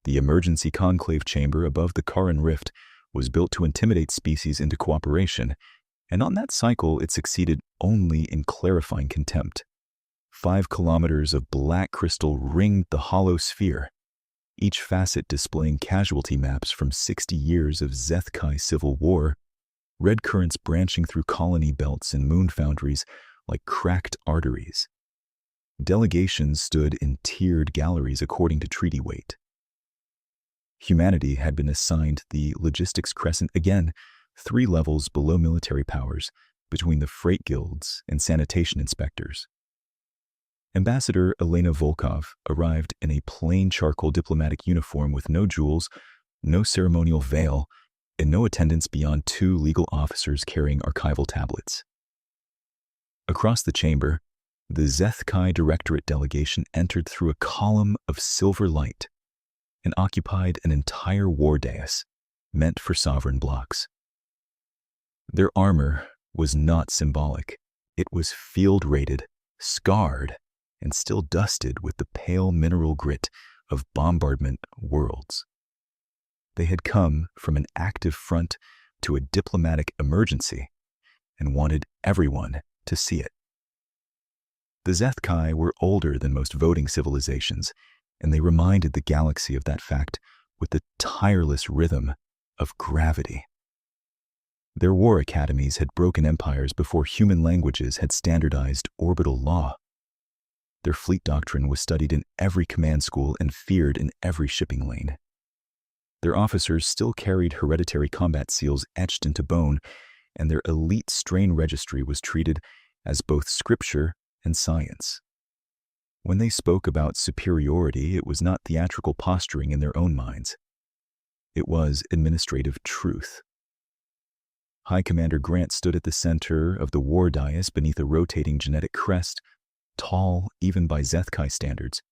The emergency conclave chamber above the Karen Rift was built to intimidate species into cooperation, and on that cycle it succeeded only in clarifying contempt. 5 kilometers of black crystal ringed the hollow sphere, each facet displaying casualty maps from 60 years of Zethkai civil war, red currents branching through colony belts and moon foundries like cracked arteries. Delegations stood in tiered galleries according to treaty weight. Humanity had been assigned the logistics crescent, again 3 levels below military powers, between the freight guilds and sanitation inspectors. Ambassador Elena Volkov arrived in a plain charcoal diplomatic uniform with no jewels, no ceremonial veil, and no attendants beyond 2 legal officers carrying archival tablets. Across the chamber, the Zethkai Directorate delegation entered through a column of silver light and occupied an entire war dais meant for sovereign blocks. Their armor was not symbolic. It was field-rated, scarred, and still dusted with the pale mineral grit of bombardment worlds. They had come from an active front to a diplomatic emergency and wanted everyone to see it. The Zethkai were older than most voting civilizations, and they reminded the galaxy of that fact with the tireless rhythm of gravity. Their war academies had broken empires before human languages had standardized orbital law. Their fleet doctrine was studied in every command school and feared in every shipping lane. Their officers still carried hereditary combat seals etched into bone, and their elite strain registry was treated as both scripture and science. When they spoke about superiority, it was not theatrical posturing in their own minds. It was administrative truth. High Commander Grant stood at the center of the war dais beneath a rotating genetic crest, tall even by Zethkai standards,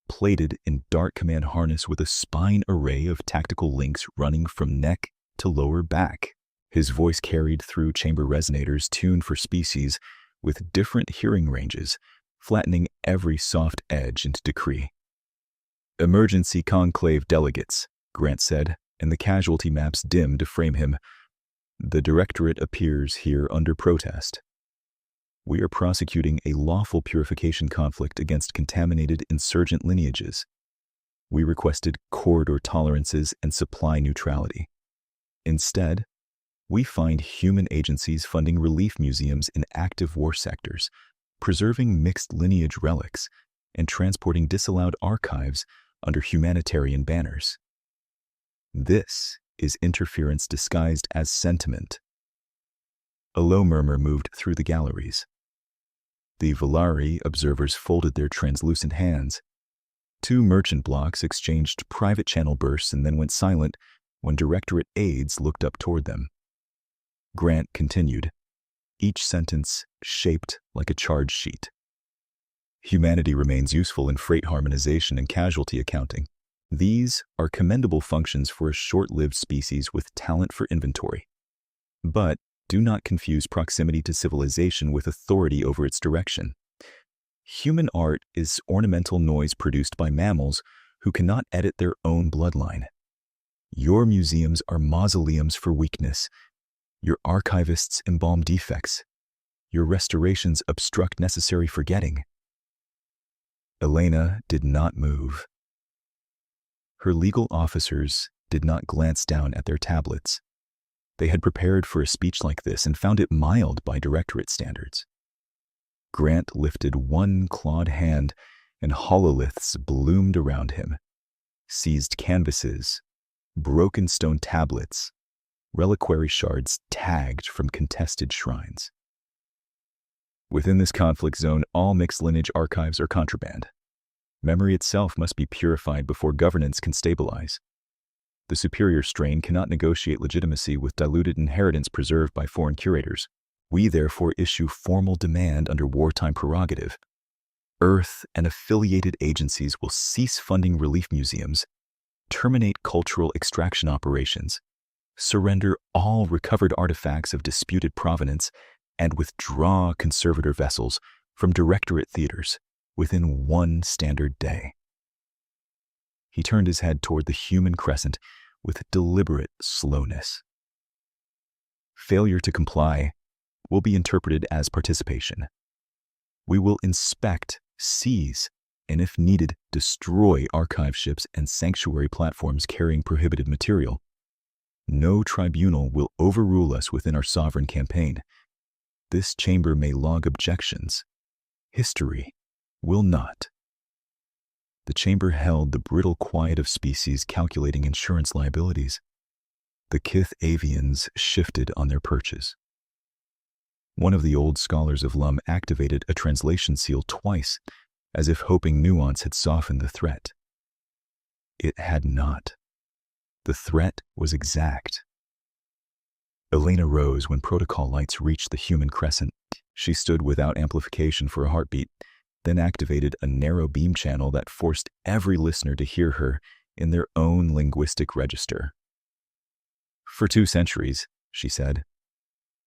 plated in dark command harness with a spine array of tactical links running from neck to lower back. His voice carried through chamber resonators tuned for species with different hearing ranges, flattening every soft edge into decree. "Emergency conclave delegates," Grant said, and the casualty maps dimmed to frame him. "The Directorate appears here under protest. We are prosecuting a lawful purification conflict against contaminated insurgent lineages. We requested corridor tolerances and supply neutrality. Instead, we find human agencies funding relief museums in active war sectors, preserving mixed lineage relics, and transporting disallowed archives under humanitarian banners. This is interference disguised as sentiment." A low murmur moved through the galleries. The Valari observers folded their translucent hands. 2 merchant blocks exchanged private channel bursts and then went silent when Directorate aides looked up toward them. Grant continued, each sentence shaped like a charge sheet. "Humanity remains useful in freight harmonization and casualty accounting. These are commendable functions for a short-lived species with talent for inventory. But do not confuse proximity to civilization with authority over its direction. Human art is ornamental noise produced by mammals who cannot edit their own bloodline. Your museums are mausoleums for weakness. Your archivists embalm defects. Your restorations obstruct necessary forgetting." Elena did not move. Her legal officers did not glance down at their tablets. They had prepared for a speech like this and found it mild by Directorate standards. Grant lifted one clawed hand, and hololiths bloomed around him, seized canvases, broken stone tablets, reliquary shards tagged from contested shrines. "Within this conflict zone, all mixed lineage archives are contraband. Memory itself must be purified before governance can stabilize. The superior strain cannot negotiate legitimacy with diluted inheritance preserved by foreign curators. We therefore issue formal demand under wartime prerogative. Earth and affiliated agencies will cease funding relief museums, terminate cultural extraction operations, surrender all recovered artifacts of disputed provenance, and withdraw conservator vessels from Directorate theaters within 1 standard day." He turned his head toward the human crescent with deliberate slowness. Failure to comply will be interpreted as participation. We will inspect, seize, and if needed, destroy archive ships and sanctuary platforms carrying prohibited material. No tribunal will overrule us within our sovereign campaign. This chamber may log objections. History will not. The chamber held the brittle quiet of species calculating insurance liabilities. The Kith avians shifted on their perches. One of the old scholars of Lum activated a translation seal twice, as if hoping nuance had softened the threat. It had not. The threat was exact. Elena rose when protocol lights reached the human crescent. She stood without amplification for a heartbeat, then activated a narrow beam channel that forced every listener to hear her in their own linguistic register. For 2 centuries, she said,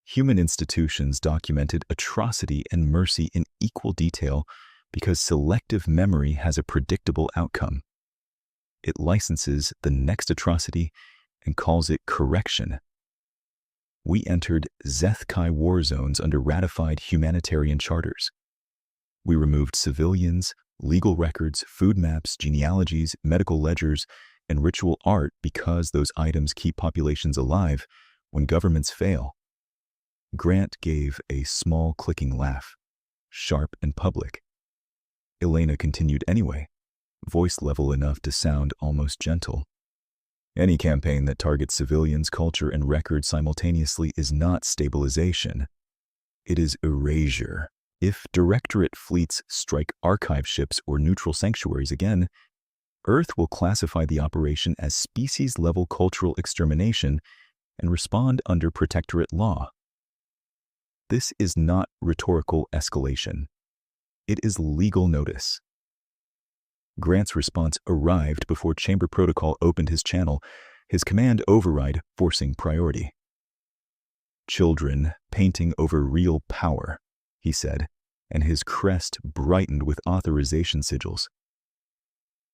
human institutions documented atrocity and mercy in equal detail because selective memory has a predictable outcome. It licenses the next atrocity and calls it correction. We entered Zeth-Kai war zones under ratified humanitarian charters. We removed civilians, legal records, food maps, genealogies, medical ledgers, and ritual art because those items keep populations alive when governments fail. Grant gave a small clicking laugh, sharp and public. Elena continued anyway, voice level enough to sound almost gentle. Any campaign that targets civilians, culture, and records simultaneously is not stabilization. It is erasure. If Directorate fleets strike archive ships or neutral sanctuaries again, Earth will classify the operation as species-level cultural extermination and respond under Protectorate law. This is not rhetorical escalation. It is legal notice. Grant's response arrived before Chamber Protocol opened his channel, his command override forcing priority. Children painting over real power, he said, and his crest brightened with authorization sigils.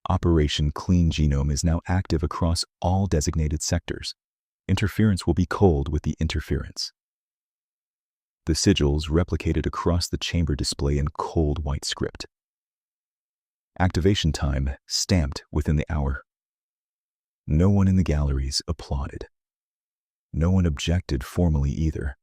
Operation Clean Genome is now active across all designated sectors. Interference will be culled with the interference. The sigils replicated across the chamber display in cold white script. Activation time stamped within the hour. No one in the galleries applauded. No one objected formally either.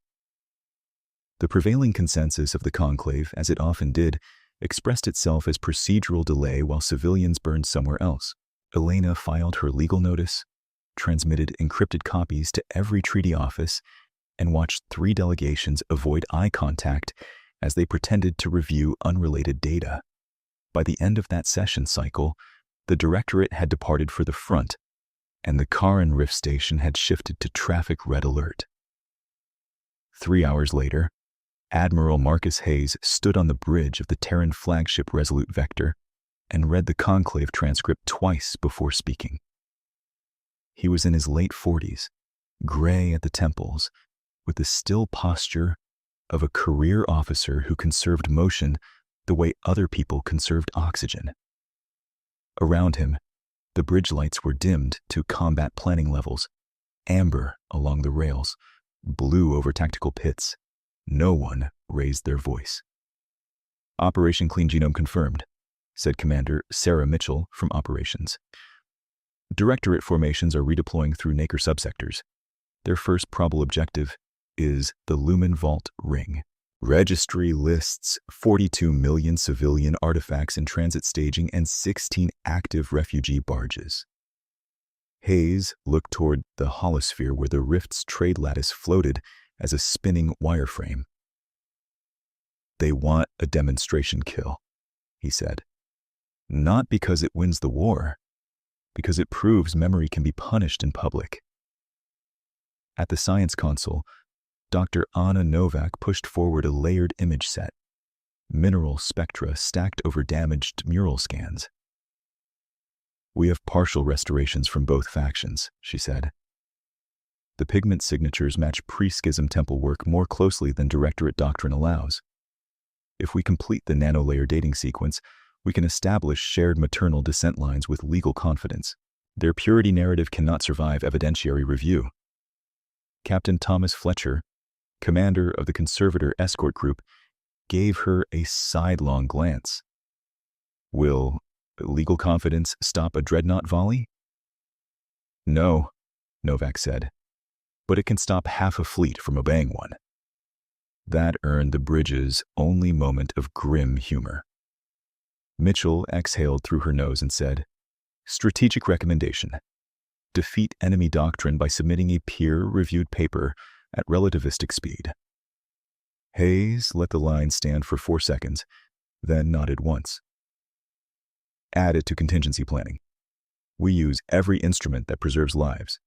The prevailing consensus of the conclave, as it often did, expressed itself as procedural delay while civilians burned somewhere else. Elena filed her legal notice, transmitted encrypted copies to every treaty office, and watched 3 delegations avoid eye contact as they pretended to review unrelated data. By the end of that session cycle, the Directorate had departed for the front, and the Karin Rift Station had shifted to traffic red alert. 3 hours later, Admiral Marcus Hayes stood on the bridge of the Terran flagship Resolute Vector and read the conclave transcript twice before speaking. He was in his late 40s, gray at the temples, with the still posture of a career officer who conserved motion the way other people conserved oxygen. Around him, the bridge lights were dimmed to combat planning levels, amber along the rails, blue over tactical pits. No one raised their voice. Operation Clean Genome confirmed, said Commander Sarah Mitchell from Operations. Directorate formations are redeploying through Naker subsectors. Their first probable objective is the Lumen Vault Ring. Registry lists 42 million civilian artifacts in transit staging and 16 active refugee barges. Hayes looked toward the holosphere where the Rift's trade lattice floated as a spinning wireframe. They want a demonstration kill, he said. Not because it wins the war, because it proves memory can be punished in public. At the science console, Dr. Anna Novak pushed forward a layered image set, mineral spectra stacked over damaged mural scans. We have partial restorations from both factions, she said. The pigment signatures match pre-schism temple work more closely than Directorate doctrine allows. If we complete the nanolayer dating sequence, We can establish shared maternal descent lines with legal confidence. Their purity narrative cannot survive evidentiary review. Captain Thomas Fletcher, commander of the conservator escort group, gave her a sidelong glance. Will legal confidence stop a dreadnought volley? No, Novak said, but it can stop half a fleet from obeying one. That earned the bridge's only moment of grim humor. Mitchell exhaled through her nose and said, "Strategic recommendation. Defeat enemy doctrine by submitting a peer-reviewed paper at relativistic speed." Hayes let the line stand for 4 seconds, then nodded once. Add it to contingency planning. We use every instrument that preserves lives.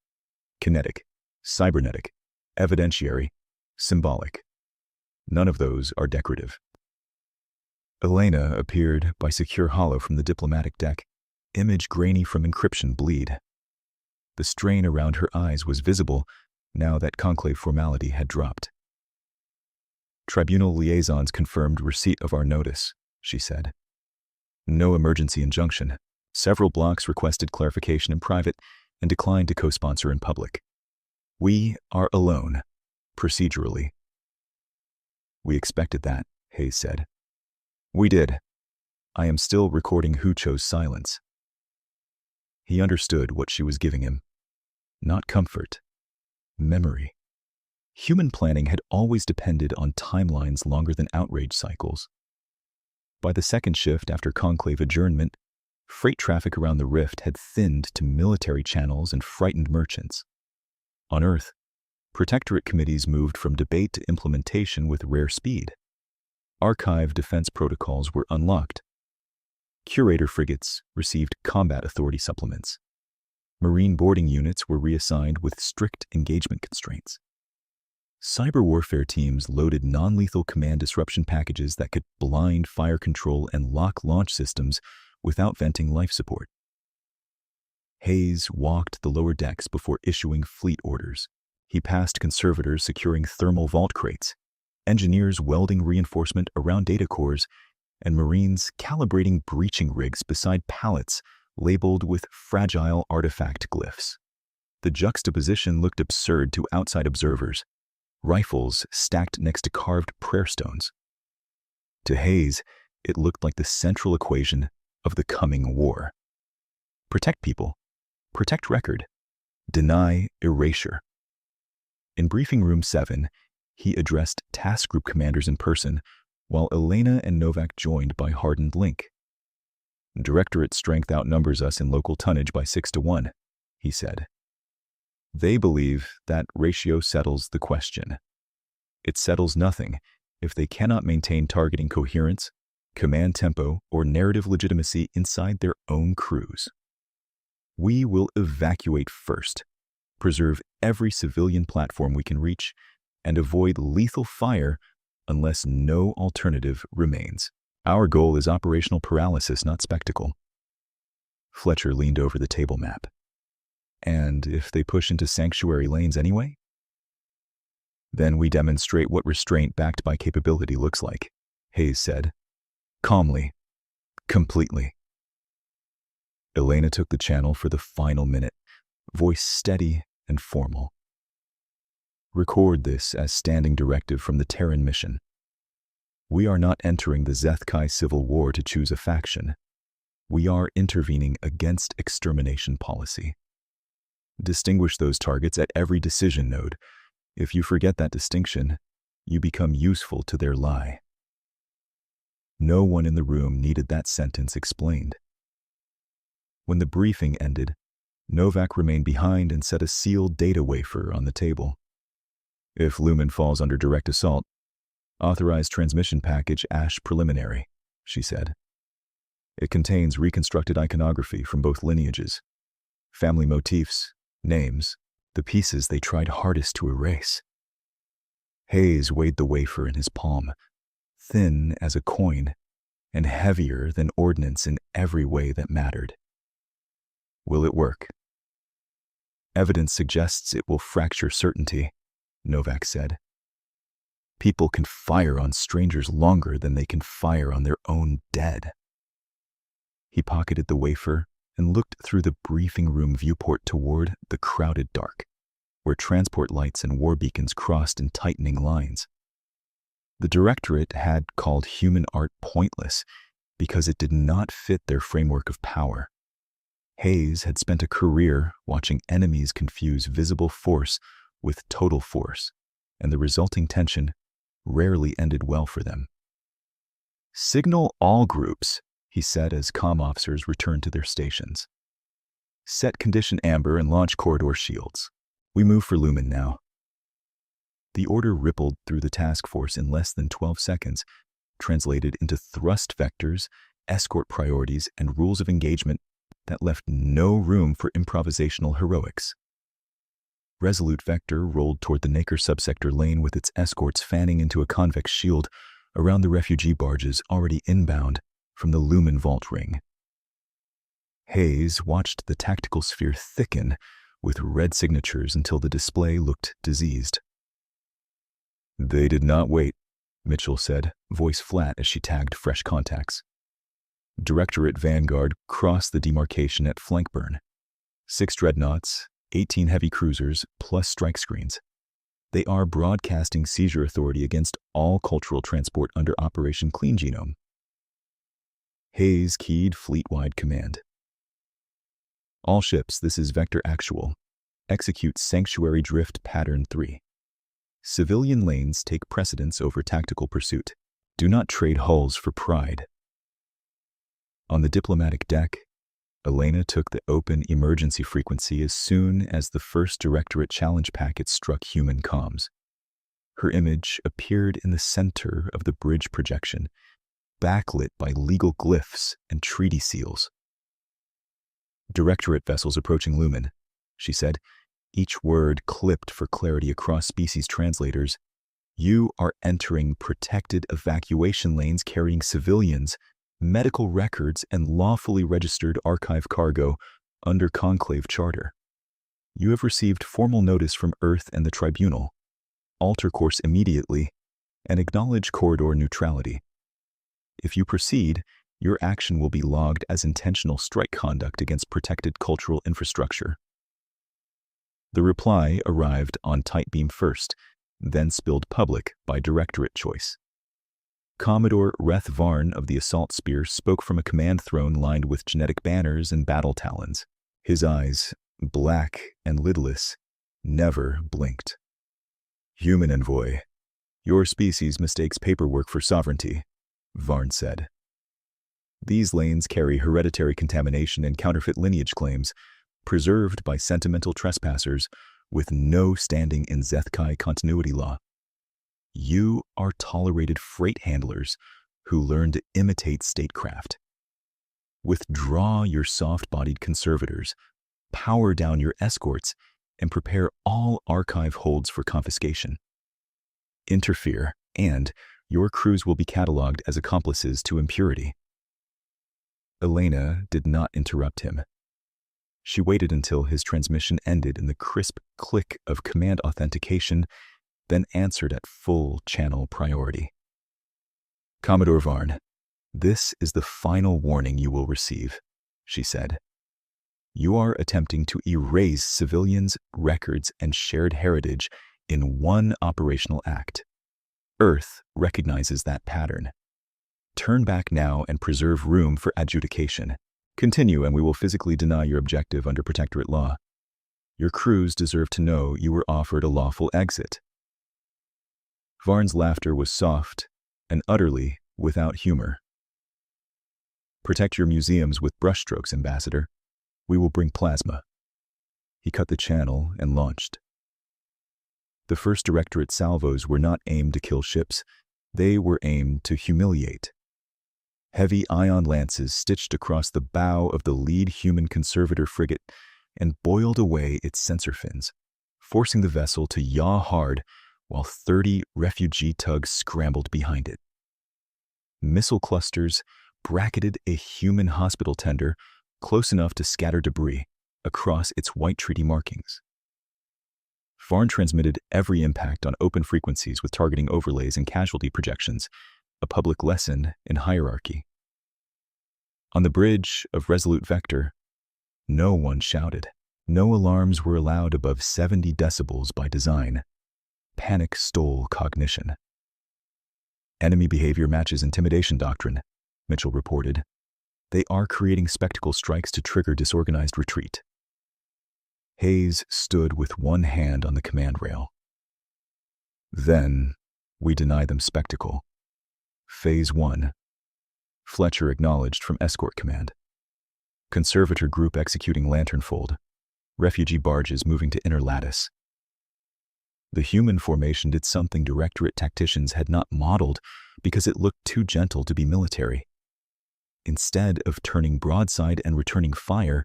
Kinetic, cybernetic, evidentiary, symbolic. None of those are decorative. Elena appeared by secure hollow from the diplomatic deck, image grainy from encryption bleed. The strain around her eyes was visible now that conclave formality had dropped. "Tribunal liaisons confirmed receipt of our notice," she said. "No emergency injunction. Several blocks requested clarification in private and declined to co-sponsor in public. We are alone, procedurally." "We expected that," Hayes said. "We did. I am still recording who chose silence." He understood what she was giving him. Not comfort. Memory. Human planning had always depended on timelines longer than outrage cycles. By the second shift after conclave adjournment, freight traffic around the rift had thinned to military channels and frightened merchants. On Earth, protectorate committees moved from debate to implementation with rare speed. Archive defense protocols were unlocked. Curator frigates received combat authority supplements. Marine boarding units were reassigned with strict engagement constraints. Cyber warfare teams loaded non-lethal command disruption packages that could blind fire control and lock launch systems without venting life support. Hayes walked the lower decks before issuing fleet orders. He passed conservators securing thermal vault crates, engineers welding reinforcement around data cores, and Marines calibrating breaching rigs beside pallets labeled with fragile artifact glyphs. The juxtaposition looked absurd to outside observers, rifles stacked next to carved prayer stones. To Hayes, it looked like the central equation of the coming war. Protect people, protect record, deny erasure. In briefing room 7, he addressed task group commanders in person, while Elena and Novak joined by hardened link. "Directorate strength outnumbers us in local tonnage by 6-1, he said. "They believe that ratio settles the question. It settles nothing if they cannot maintain targeting coherence, command tempo, or narrative legitimacy inside their own crews. We will evacuate first, preserve every civilian platform we can reach, and avoid lethal fire unless no alternative remains. Our goal is operational paralysis, not spectacle." Fletcher leaned over the table map. "And if they push into sanctuary lanes anyway?" "Then we demonstrate what restraint backed by capability looks like," Hayes said. Calmly. Completely. Elena took the channel for the final minute, voice steady and formal. "Record this as standing directive from the Terran mission. We are not entering the Zethkai civil war to choose a faction. We are intervening against extermination policy. Distinguish those targets at every decision node. If you forget that distinction, you become useful to their lie." No one in the room needed that sentence explained. When the briefing ended, Novak remained behind and set a sealed data wafer on the table. "If Lumen falls under direct assault, authorize transmission package ASH preliminary," she said. "It contains reconstructed iconography from both lineages, family motifs, names, the pieces they tried hardest to erase." Hayes weighed the wafer in his palm, thin as a coin and heavier than ordnance in every way that mattered. "Will it work?" "Evidence suggests it will fracture certainty," Novak said. "People can fire on strangers longer than they can fire on their own dead." He pocketed the wafer and looked through the briefing room viewport toward the crowded dark, where transport lights and war beacons crossed in tightening lines. The Directorate had called human art pointless because it did not fit their framework of power. Hayes had spent a career watching enemies confuse visible force with total force, and the resulting tension rarely ended well for them. "Signal all groups," he said as comm officers returned to their stations. "Set condition amber and launch corridor shields. We move for Lumen now." The order rippled through the task force in less than 12 seconds, translated into thrust vectors, escort priorities, and rules of engagement that left no room for improvisational heroics. Resolute Vector rolled toward the Naker subsector lane with its escorts fanning into a convex shield around the refugee barges already inbound from the Lumen Vault Ring. Hayes watched the tactical sphere thicken with red signatures until the display looked diseased. "They did not wait," Mitchell said, voice flat as she tagged fresh contacts. Directorate Vanguard crossed the demarcation at flank burn. 6 dreadnoughts, 18 heavy cruisers, plus strike screens. They are broadcasting seizure authority against all cultural transport under Operation Clean Genome. Hayes keyed fleet-wide command. "All ships, this is Vector Actual. Execute Sanctuary Drift Pattern 3. Civilian lanes take precedence over tactical pursuit. Do not trade hulls for pride." On the diplomatic deck, Elena took the open emergency frequency as soon as the first Directorate challenge packet struck human comms. Her image appeared in the center of the bridge projection, backlit by legal glyphs and treaty seals. "Directorate vessels approaching Lumen," she said, each word clipped for clarity across species translators. "You are entering protected evacuation lanes carrying civilians, medical records, and lawfully registered archive cargo under Conclave Charter. You have received formal notice from Earth and the Tribunal. Alter course immediately and acknowledge corridor neutrality. If you proceed, your action will be logged as intentional strike conduct against protected cultural infrastructure." The reply arrived on tight beam first, then spilled public by Directorate choice. Commodore Reth Varn of the Assault Spear spoke from a command throne lined with genetic banners and battle talons. His eyes, black and lidless, never blinked. "Human envoy, your species mistakes paperwork for sovereignty," Varn said. "These lanes carry hereditary contamination and counterfeit lineage claims, preserved by sentimental trespassers with no standing in Zethkai continuity law. You are tolerated freight handlers who learn to imitate statecraft. Withdraw your soft-bodied conservators, power down your escorts, and prepare all archive holds for confiscation. Interfere, and your crews will be cataloged as accomplices to impurity." Elena did not interrupt him. She waited until his transmission ended in the crisp click of command authentication, then answered at full channel priority. "Commodore Varn, this is the final warning you will receive," she said. "You are attempting to erase civilians, records, and shared heritage in one operational act. Earth recognizes that pattern. Turn back now and preserve room for adjudication. Continue and we will physically deny your objective under Protectorate law. Your crews deserve to know you were offered a lawful exit." Varn's laughter was soft and utterly without humor. "Protect your museums with brushstrokes, Ambassador. We will bring plasma." He cut the channel and launched. The first Directorate salvos were not aimed to kill ships. They were aimed to humiliate. Heavy ion lances stitched across the bow of the lead human conservator frigate and boiled away its sensor fins, forcing the vessel to yaw hard while 30 refugee tugs scrambled behind it. Missile clusters bracketed a human hospital tender close enough to scatter debris across its white treaty markings. Varn transmitted every impact on open frequencies with targeting overlays and casualty projections, a public lesson in hierarchy. On the bridge of Resolute Vector, no one shouted. No alarms were allowed above 70 decibels by design. Panic stole cognition. Enemy behavior matches intimidation doctrine, Mitchell reported. They are creating spectacle strikes to trigger disorganized retreat. Hayes stood with one hand on the command rail. Then, we deny them spectacle. Phase 1. Fletcher acknowledged from Escort Command. Conservator group executing lantern fold. Refugee barges moving to inner lattice. The human formation did something Directorate tacticians had not modeled because it looked too gentle to be military. Instead of turning broadside and returning fire,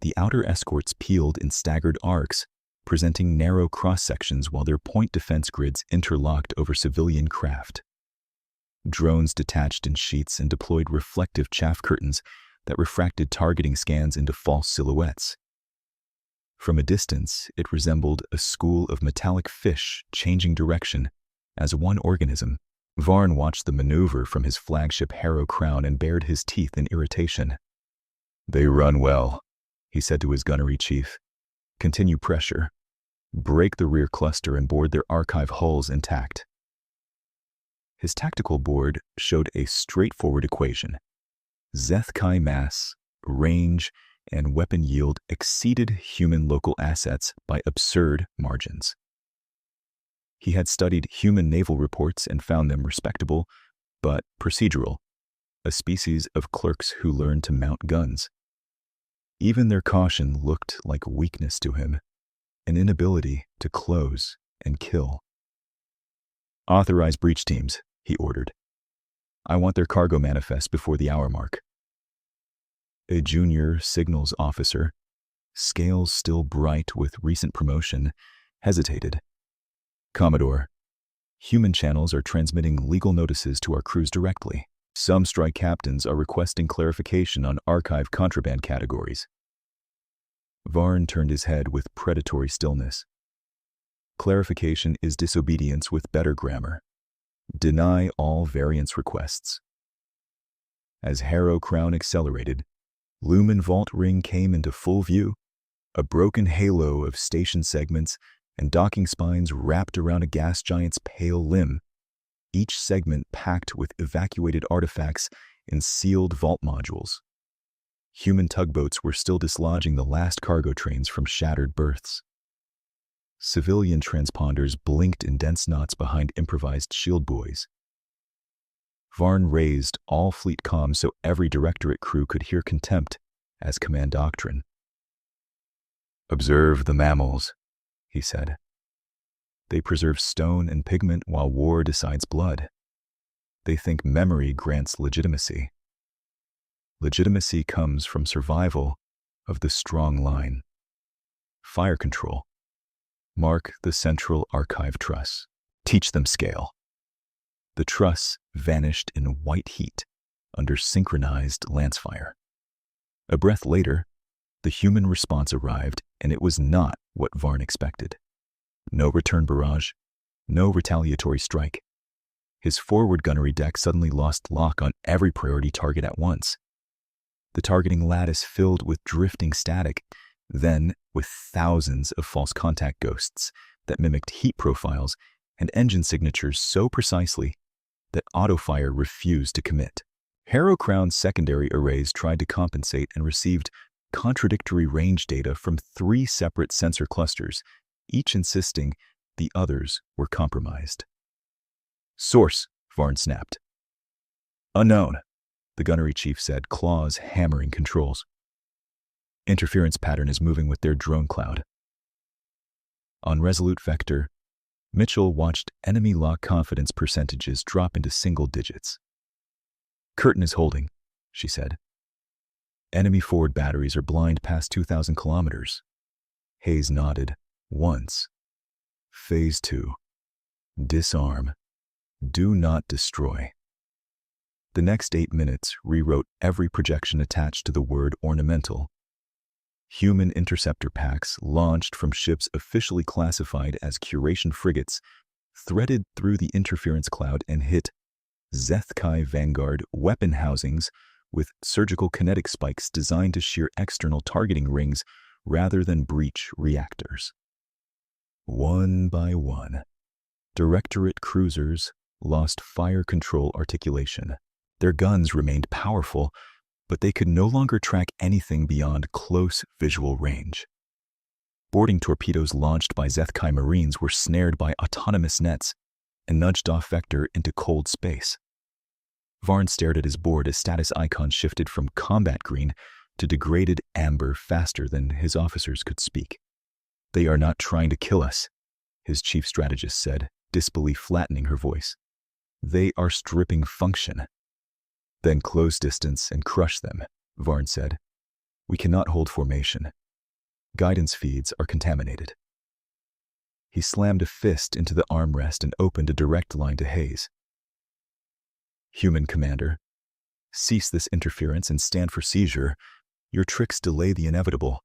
the outer escorts peeled in staggered arcs, presenting narrow cross-sections while their point defense grids interlocked over civilian craft. Drones detached in sheets and deployed reflective chaff curtains that refracted targeting scans into false silhouettes. From a distance, it resembled a school of metallic fish changing direction as one organism. Varn watched the maneuver from his flagship Harrow Crown and bared his teeth in irritation. "They run well," he said to his gunnery chief. "Continue pressure. Break the rear cluster and board their archive hulls intact." His tactical board showed a straightforward equation. Zeth Kai mass, range, and weapon yield exceeded human local assets by absurd margins. He had studied human naval reports and found them respectable, but procedural, a species of clerks who learned to mount guns. Even their caution looked like weakness to him, an inability to close and kill. "Authorize breach teams," he ordered. "I want their cargo manifest before the hour mark." A junior signals officer, scales still bright with recent promotion, hesitated. "Commodore, human channels are transmitting legal notices to our crews directly. Some strike captains are requesting clarification on archive contraband categories." Varn turned his head with predatory stillness. "Clarification is disobedience with better grammar. Deny all variance requests." As Harrow Crown accelerated, Lumen Vault Ring came into full view, a broken halo of station segments and docking spines wrapped around a gas giant's pale limb, each segment packed with evacuated artifacts in sealed vault modules. Human tugboats were still dislodging the last cargo trains from shattered berths. Civilian transponders blinked in dense knots behind improvised shield buoys. Varn raised all fleet comms so every Directorate crew could hear contempt as command doctrine. "Observe the mammals," he said. "They preserve stone and pigment while war decides blood. They think memory grants legitimacy. Legitimacy comes from survival of the strong line. Fire control. Mark the central archive truss. Teach them scale." The truss vanished in white heat under synchronized lance fire. A breath later, the human response arrived, and it was not what Varn expected. No return barrage, no retaliatory strike. His forward gunnery deck suddenly lost lock on every priority target at once. The targeting lattice filled with drifting static, then with thousands of false contact ghosts that mimicked heat profiles and engine signatures so precisely that autofire refused to commit. Harrow Crown's secondary arrays tried to compensate and received contradictory range data from 3 separate sensor clusters, each insisting the others were compromised. "Source," Varn snapped. "Unknown," the gunnery chief said, claws hammering controls. "Interference pattern is moving with their drone cloud." On Resolute Vector, Mitchell watched enemy lock confidence percentages drop into single digits. "Curtain is holding," she said. "Enemy forward batteries are blind past 2,000 kilometers." Hayes nodded. "Once. Phase 2. Disarm. Do not destroy." The next 8 minutes rewrote every projection attached to the word ornamental. Human interceptor packs launched from ships officially classified as curation frigates threaded through the interference cloud and hit Zeth Kai Vanguard weapon housings with surgical kinetic spikes designed to shear external targeting rings rather than breach reactors. One by one, Directorate cruisers lost fire control articulation. Their guns remained powerful, but they could no longer track anything beyond close visual range. Boarding torpedoes launched by Zethkai Marines were snared by autonomous nets and nudged off vector into cold space. Varn stared at his board as status icons shifted from combat green to degraded amber faster than his officers could speak. "They are not trying to kill us," his chief strategist said, disbelief flattening her voice. "They are stripping function." "Then close distance and crush them," Varn said. "We cannot hold formation. Guidance feeds are contaminated." He slammed a fist into the armrest and opened a direct line to Hayes. "Human commander, cease this interference and stand for seizure. Your tricks delay the inevitable.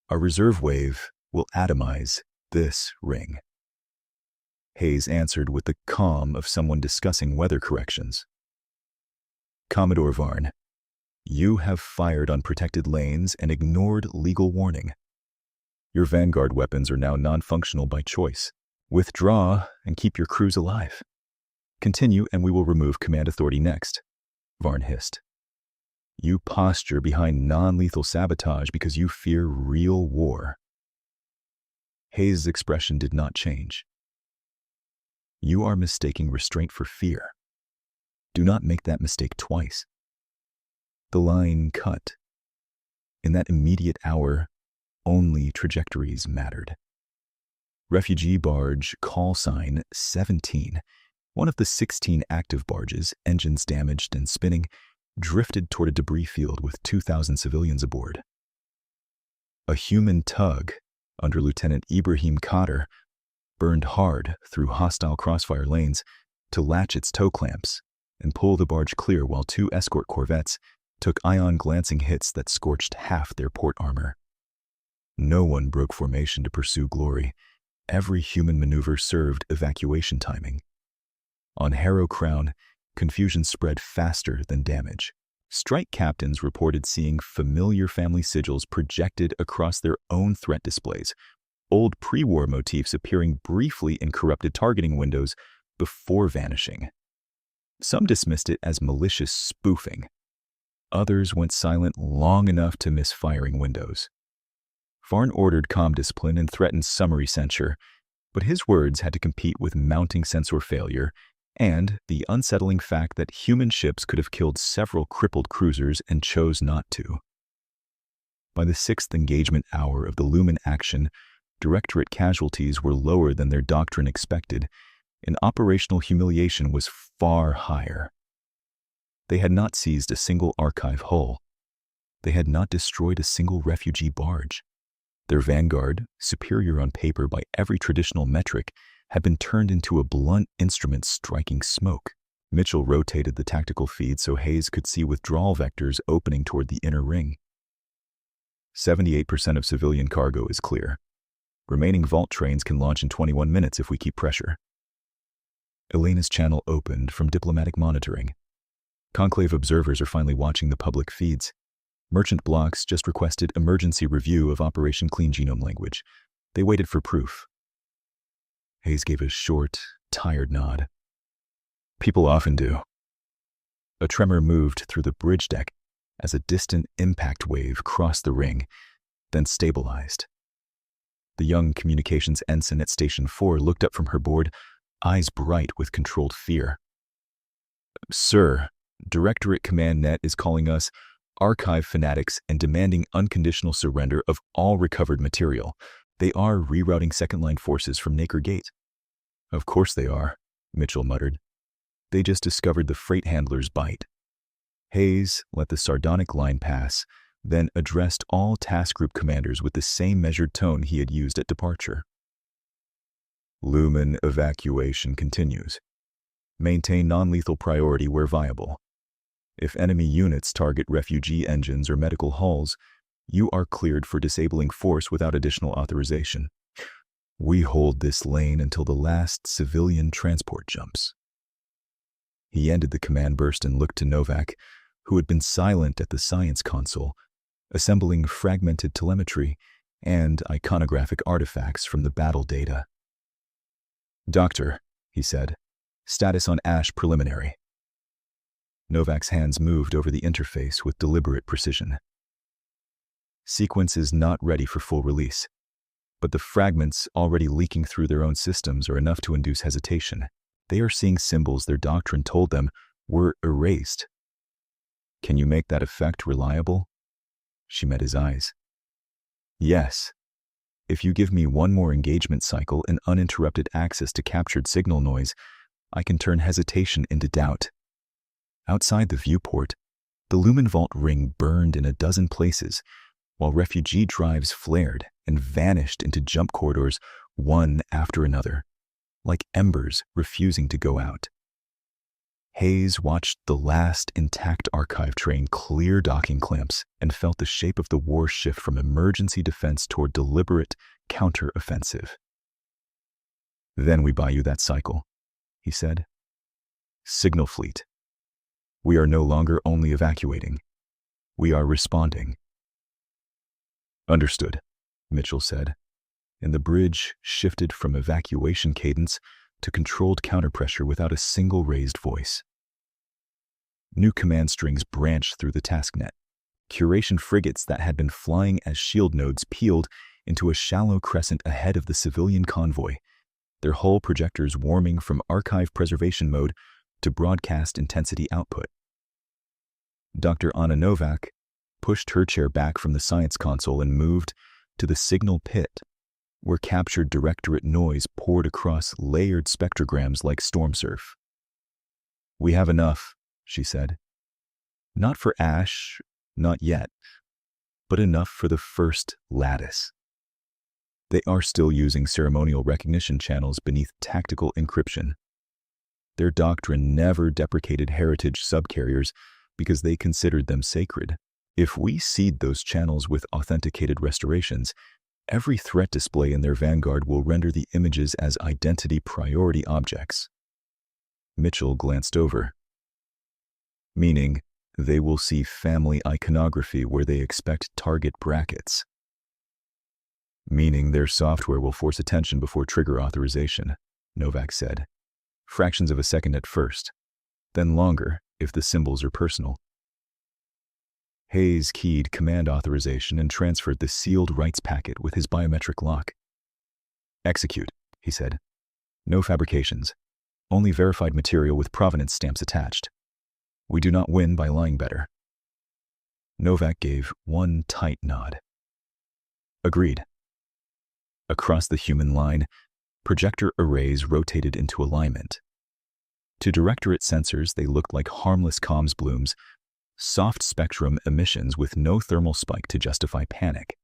Our reserve wave will atomize this ring." Hayes answered with the calm of someone discussing weather corrections. "Commodore Varn, you have fired on protected lanes and ignored legal warning. Your Vanguard weapons are now non-functional by choice. Withdraw and keep your crews alive. Continue and we will remove command authority next," Varn hissed. "You posture behind non-lethal sabotage because you fear real war." Hayes' expression did not change. "You are mistaking restraint for fear. Do not make that mistake twice." The line cut. In that immediate hour, only trajectories mattered. Refugee barge call sign 17, one of the 16 active barges, engines damaged and spinning, drifted toward a debris field with 2,000 civilians aboard. A human tug, under Lieutenant Ibrahim Khader, burned hard through hostile crossfire lanes to latch its tow clamps and pull the barge clear while 2 escort corvettes took ion-glancing hits that scorched half their port armor. No one broke formation to pursue glory. Every human maneuver served evacuation timing. On Harrow Crown, confusion spread faster than damage. Strike captains reported seeing familiar family sigils projected across their own threat displays, old pre-war motifs appearing briefly in corrupted targeting windows before vanishing. Some dismissed it as malicious spoofing. Others went silent long enough to miss firing windows. Varn ordered comm discipline and threatened summary censure, but his words had to compete with mounting sensor failure and the unsettling fact that human ships could have killed several crippled cruisers and chose not to. By the 6th engagement hour of the Lumen action, Directorate casualties were lower than their doctrine expected, and operational humiliation was far higher. They had not seized a single archive hull. They had not destroyed a single refugee barge. Their Vanguard, superior on paper by every traditional metric, had been turned into a blunt instrument striking smoke. Mitchell rotated the tactical feed so Hayes could see withdrawal vectors opening toward the inner ring. 78% of civilian cargo is clear. Remaining vault trains can launch in 21 minutes if we keep pressure. Elena's channel opened from diplomatic monitoring. Conclave observers are finally watching the public feeds. Merchant Blocks just requested emergency review of Operation Clean Genome Language. They waited for proof. Hayes gave a short, tired nod. People often do. A tremor moved through the bridge deck as a distant impact wave crossed the ring, then stabilized. The young communications ensign at Station 4 looked up from her board, eyes bright with controlled fear. "Sir, Directorate Command Net is calling us archive fanatics and demanding unconditional surrender of all recovered material. They are rerouting second-line forces from Naker Gate." "Of course they are," Mitchell muttered. "They just discovered the freight handler's bite." Hayes let the sardonic line pass, then addressed all task group commanders with the same measured tone he had used at departure. "Lumen evacuation continues. Maintain non-lethal priority where viable. If enemy units target refugee engines or medical hulls, you are cleared for disabling force without additional authorization. We hold this lane until the last civilian transport jumps." He ended the command burst and looked to Novak, who had been silent at the science console, assembling fragmented telemetry and iconographic artifacts from the battle data. "Doctor," he said, "status on Ash preliminary." Novak's hands moved over the interface with deliberate precision. "Sequence is not ready for full release, but the fragments already leaking through their own systems are enough to induce hesitation. They are seeing symbols their doctrine told them were erased." "Can you make that effect reliable?" She met his eyes. "Yes. If you give me one more engagement cycle and uninterrupted access to captured signal noise, I can turn hesitation into doubt." Outside the viewport, the Lumen Vault ring burned in a dozen places, while refugee drives flared and vanished into jump corridors one after another, like embers refusing to go out. Hayes watched the last intact archive train clear docking clamps and felt the shape of the war shift from emergency defense toward deliberate counter-offensive. "Then we buy you that cycle," he said. "Signal fleet. We are no longer only evacuating. We are responding." "Understood," Mitchell said, and the bridge shifted from evacuation cadence to controlled counterpressure without a single raised voice. New command strings branched through the tasknet. Curation frigates that had been flying as shield nodes peeled into a shallow crescent ahead of the civilian convoy, their hull projectors warming from archive preservation mode to broadcast intensity output. Dr. Anna Novak pushed her chair back from the science console and moved to the signal pit, where captured directorate noise poured across layered spectrograms like storm surf. "We have enough," she said. "Not for Ash, not yet, but enough for the first lattice. They are still using ceremonial recognition channels beneath tactical encryption. Their doctrine never deprecated heritage subcarriers because they considered them sacred. If we seed those channels with authenticated restorations, every threat display in their vanguard will render the images as identity priority objects." Mitchell glanced over. "Meaning, they will see family iconography where they expect target brackets." "Meaning their software will force attention before trigger authorization," Novak said. "Fractions of a second at first, then longer if the symbols are personal." Hayes keyed command authorization and transferred the sealed rights packet with his biometric lock. "Execute," he said. "No fabrications. Only verified material with provenance stamps attached. We do not win by lying better." Novak gave one tight nod. "Agreed." Across the human line, projector arrays rotated into alignment. To directorate sensors, they looked like harmless comms blooms, soft spectrum emissions with no thermal spike to justify panic.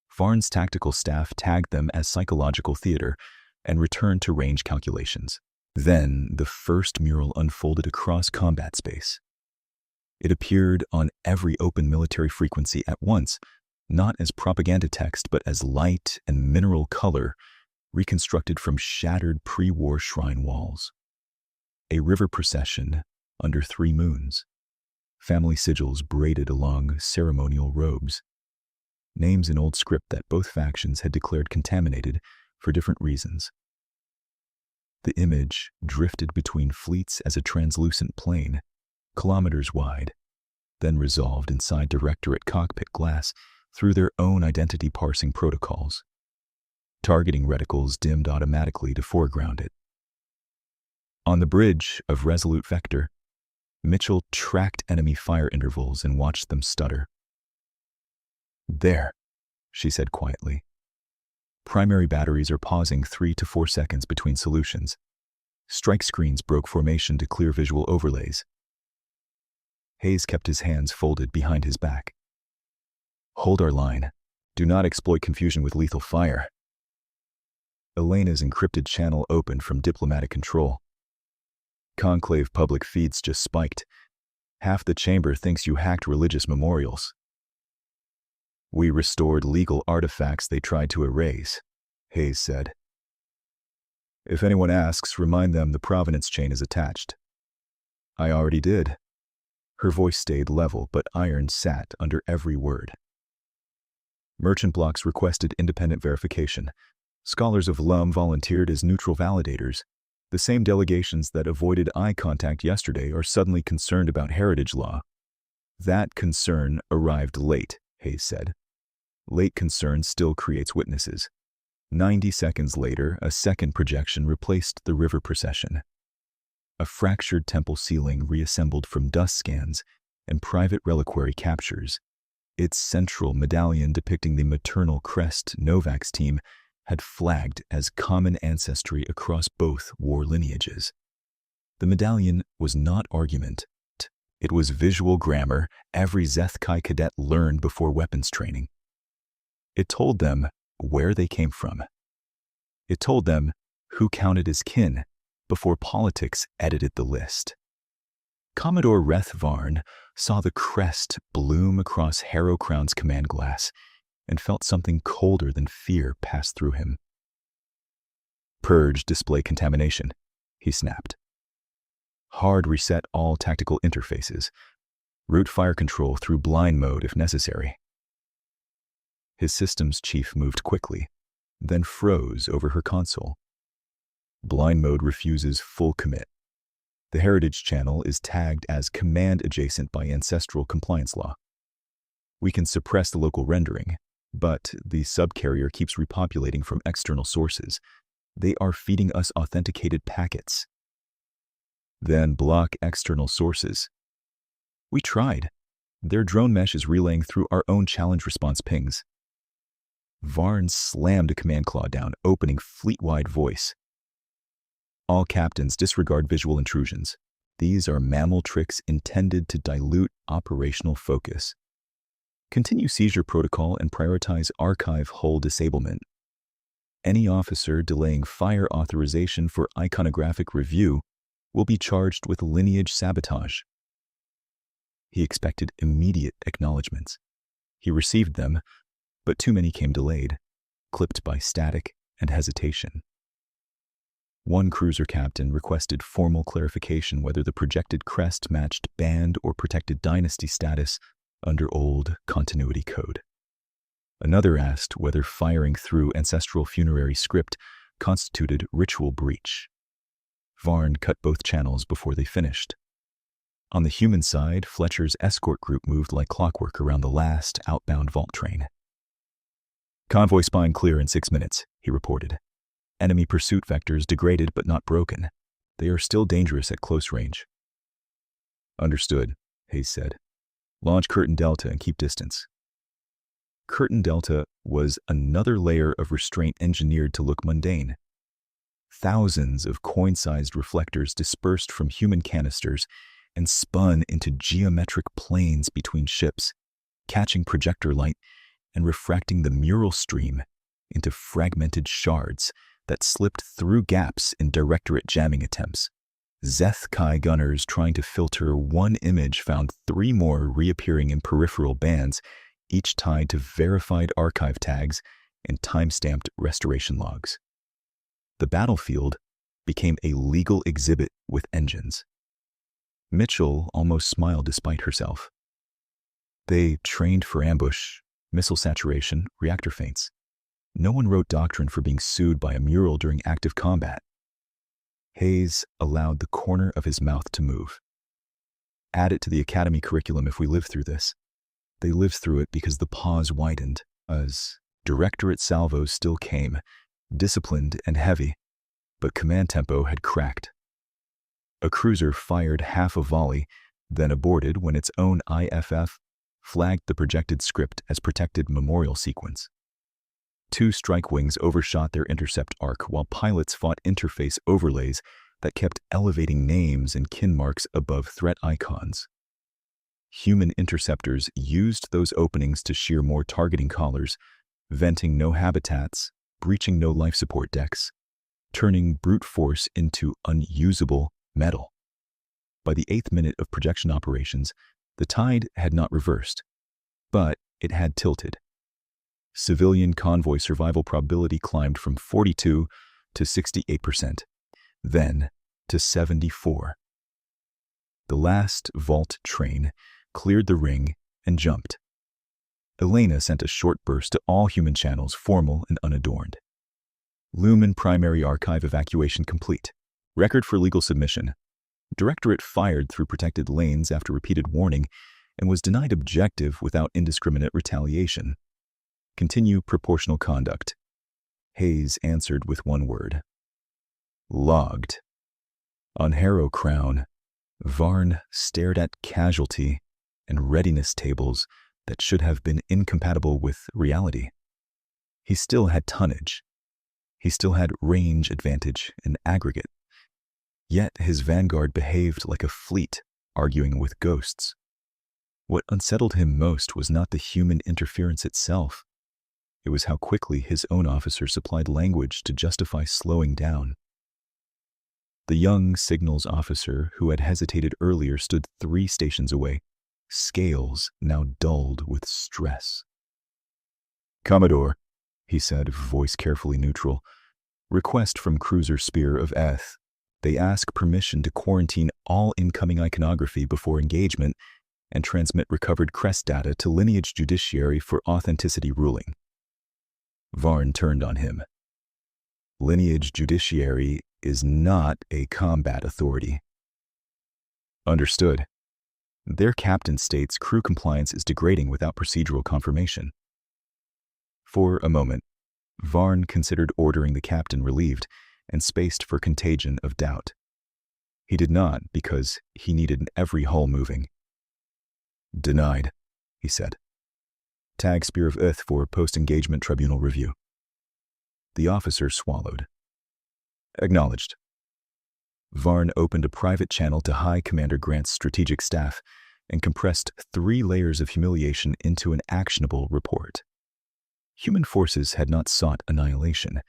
Farn's tactical staff tagged them as psychological theater and returned to range calculations. Then the first mural unfolded across combat space. It appeared on every open military frequency at once, not as propaganda text but as light and mineral color reconstructed from shattered pre-war shrine walls. A river procession under 3 moons. Family sigils braided along ceremonial robes. Names in old script that both factions had declared contaminated for different reasons. The image drifted between fleets as a translucent plane, kilometers wide, then resolved inside directorate cockpit glass through their own identity parsing protocols. Targeting reticles dimmed automatically to foreground it. On the bridge of Resolute Vector, Mitchell tracked enemy fire intervals and watched them stutter. "There," she said quietly. "Primary batteries are pausing 3 to 4 seconds between solutions. Strike screens broke formation to clear visual overlays." Hayes kept his hands folded behind his back. "Hold our line. Do not exploit confusion with lethal fire." Elena's encrypted channel opened from diplomatic control. "Conclave public feeds just spiked. Half the chamber thinks you hacked religious memorials." "We restored legal artifacts they tried to erase," Hayes said. "If anyone asks, remind them the provenance chain is attached." "I already did." Her voice stayed level, but iron sat under every word. Merchant blocks requested independent verification. Scholars of LUM volunteered as neutral validators. The same delegations that avoided eye contact yesterday are suddenly concerned about heritage law. That concern arrived late, Hayes said. Late concern still creates witnesses. 90 seconds later, a second projection replaced the river procession. A fractured temple ceiling reassembled from dust scans and private reliquary captures. Its central medallion depicting the maternal crest Novak's team had flagged as common ancestry across both war lineages. The medallion was not argument. It was visual grammar every Zethkai cadet learned before weapons training. It told them where they came from. It told them who counted as kin before politics edited the list. Commodore Reth Varn saw the crest bloom across Harrow Crown's command glass and felt something colder than fear pass through him. Purge display contamination, he snapped. Hard reset all tactical interfaces. Route fire control through blind mode if necessary. His systems chief moved quickly, then froze over her console. Blind mode refuses full commit. The heritage channel is tagged as command adjacent by ancestral compliance law. We can suppress the local rendering, but the subcarrier keeps repopulating from external sources. They are feeding us authenticated packets. Then block external sources. We tried. Their drone mesh is relaying through our own challenge response pings. Varn slammed a command claw down, opening fleet-wide voice. All captains disregard visual intrusions. These are mammal tricks intended to dilute operational focus. Continue seizure protocol and prioritize archive hull disablement. Any officer delaying fire authorization for iconographic review will be charged with lineage sabotage. He expected immediate acknowledgments. He received them, but too many came delayed, clipped by static and hesitation. One cruiser captain requested formal clarification whether the projected crest matched band or protected dynasty status under old continuity code. Another asked whether firing through ancestral funerary script constituted ritual breach. Varn cut both channels before they finished. On the human side, Fletcher's escort group moved like clockwork around the last outbound vault train. Convoy spine clear in 6 minutes, he reported. Enemy pursuit vectors degraded but not broken. They are still dangerous at close range. Understood, Hayes said. Launch Curtain Delta and keep distance. Curtain Delta was another layer of restraint engineered to look mundane. Thousands of coin-sized reflectors dispersed from human canisters and spun into geometric planes between ships, catching projector light and refracting the mural stream into fragmented shards that slipped through gaps in directorate jamming attempts. Zethkai gunners trying to filter one image found 3 more reappearing in peripheral bands, each tied to verified archive tags and time-stamped restoration logs. The battlefield became a legal exhibit with engines. Mitchell almost smiled despite herself. They trained for ambush, missile saturation, reactor feints. No one wrote doctrine for being sued by a mural during active combat. Hayes allowed the corner of his mouth to move. Add it to the academy curriculum if we live through this. They lived through it because the pause widened, as directorate salvos still came, disciplined and heavy, but command tempo had cracked. A cruiser fired half a volley, then aborted when its own IFF flagged the projected script as protected memorial sequence. 2 strike wings overshot their intercept arc while pilots fought interface overlays that kept elevating names and kin marks above threat icons. Human interceptors used those openings to shear more targeting collars, venting no habitats, breaching no life support decks, turning brute force into unusable metal. By the 8th minute of projection operations, the tide had not reversed, but it had tilted. Civilian convoy survival probability climbed from 42 to 68%, then to 74. The last vault train cleared the ring and jumped. Elena sent a short burst to all human channels, formal and unadorned. Lumen Primary Archive evacuation complete. Record for legal submission. Directorate fired through protected lanes after repeated warning and was denied objective without indiscriminate retaliation. Continue proportional conduct. Hayes answered with one word. Logged. On Harrow Crown, Varn stared at casualty and readiness tables that should have been incompatible with reality. He still had tonnage. He still had range advantage in aggregate. Yet his vanguard behaved like a fleet arguing with ghosts. What unsettled him most was not the human interference itself. It was how quickly his own officer supplied language to justify slowing down. The young signals officer who had hesitated earlier stood 3 stations away, scales now dulled with stress. Commodore, he said, voice carefully neutral, request from cruiser Spear of Eth. They ask permission to quarantine all incoming iconography before engagement and transmit recovered crest data to Lineage Judiciary for authenticity ruling. Varn turned on him. Lineage Judiciary is not a combat authority. Understood. Their captain states crew compliance is degrading without procedural confirmation. For a moment, Varn considered ordering the captain relieved and spaced for contagion of doubt. He did not because he needed every hull moving. Denied, he said. Tag Spear of Ith for post-engagement tribunal review. The officer swallowed. Acknowledged. Varn opened a private channel to High Commander Grant's strategic staff and compressed 3 layers of humiliation into an actionable report. Human forces had not sought annihilation.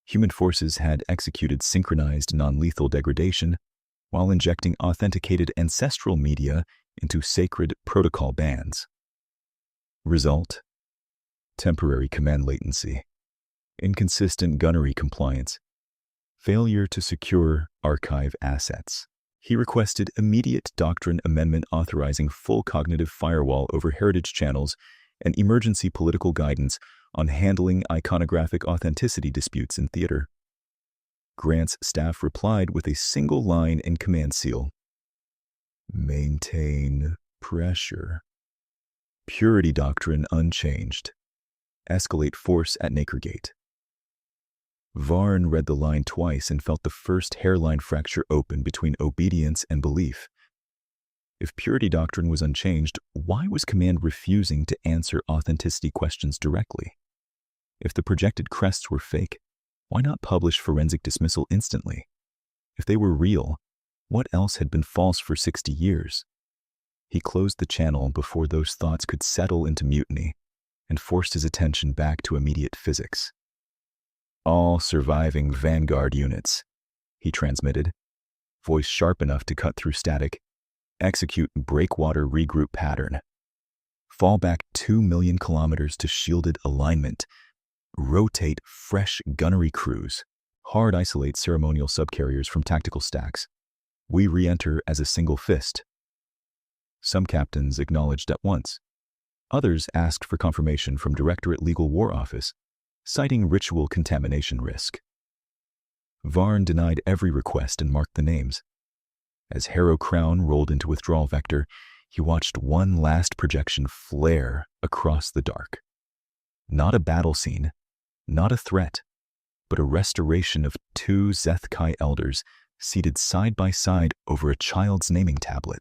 Human forces had executed synchronized non-lethal degradation while injecting authenticated ancestral media into sacred protocol bands. Result: temporary command latency, inconsistent gunnery compliance, failure to secure archive assets. He requested immediate doctrine amendment authorizing full cognitive firewall over heritage channels and emergency political guidance on handling iconographic authenticity disputes in theater. Grant's staff replied with a single line in command seal. Maintain pressure. Purity doctrine unchanged. Escalate force at Nakergate. Varn read the line twice and felt the first hairline fracture open between obedience and belief. If purity doctrine was unchanged, why was command refusing to answer authenticity questions directly? If the projected crests were fake, why not publish forensic dismissal instantly? If they were real, what else had been false for 60 years? He closed the channel before those thoughts could settle into mutiny and forced his attention back to immediate physics. All surviving Vanguard units, he transmitted, voice sharp enough to cut through static. Execute breakwater regroup pattern. Fall back 2 million kilometers to shielded alignment. Rotate fresh gunnery crews. Hard isolate ceremonial subcarriers from tactical stacks. We re-enter as a single fist. Some captains acknowledged at once. Others asked for confirmation from Directorate Legal War Office, citing ritual contamination risk. Varn denied every request and marked the names. As Harrow Crown rolled into withdrawal vector, he watched one last projection flare across the dark. Not a battle scene, not a threat, but a restoration of 2 Zethkai elders seated side by side over a child's naming tablet,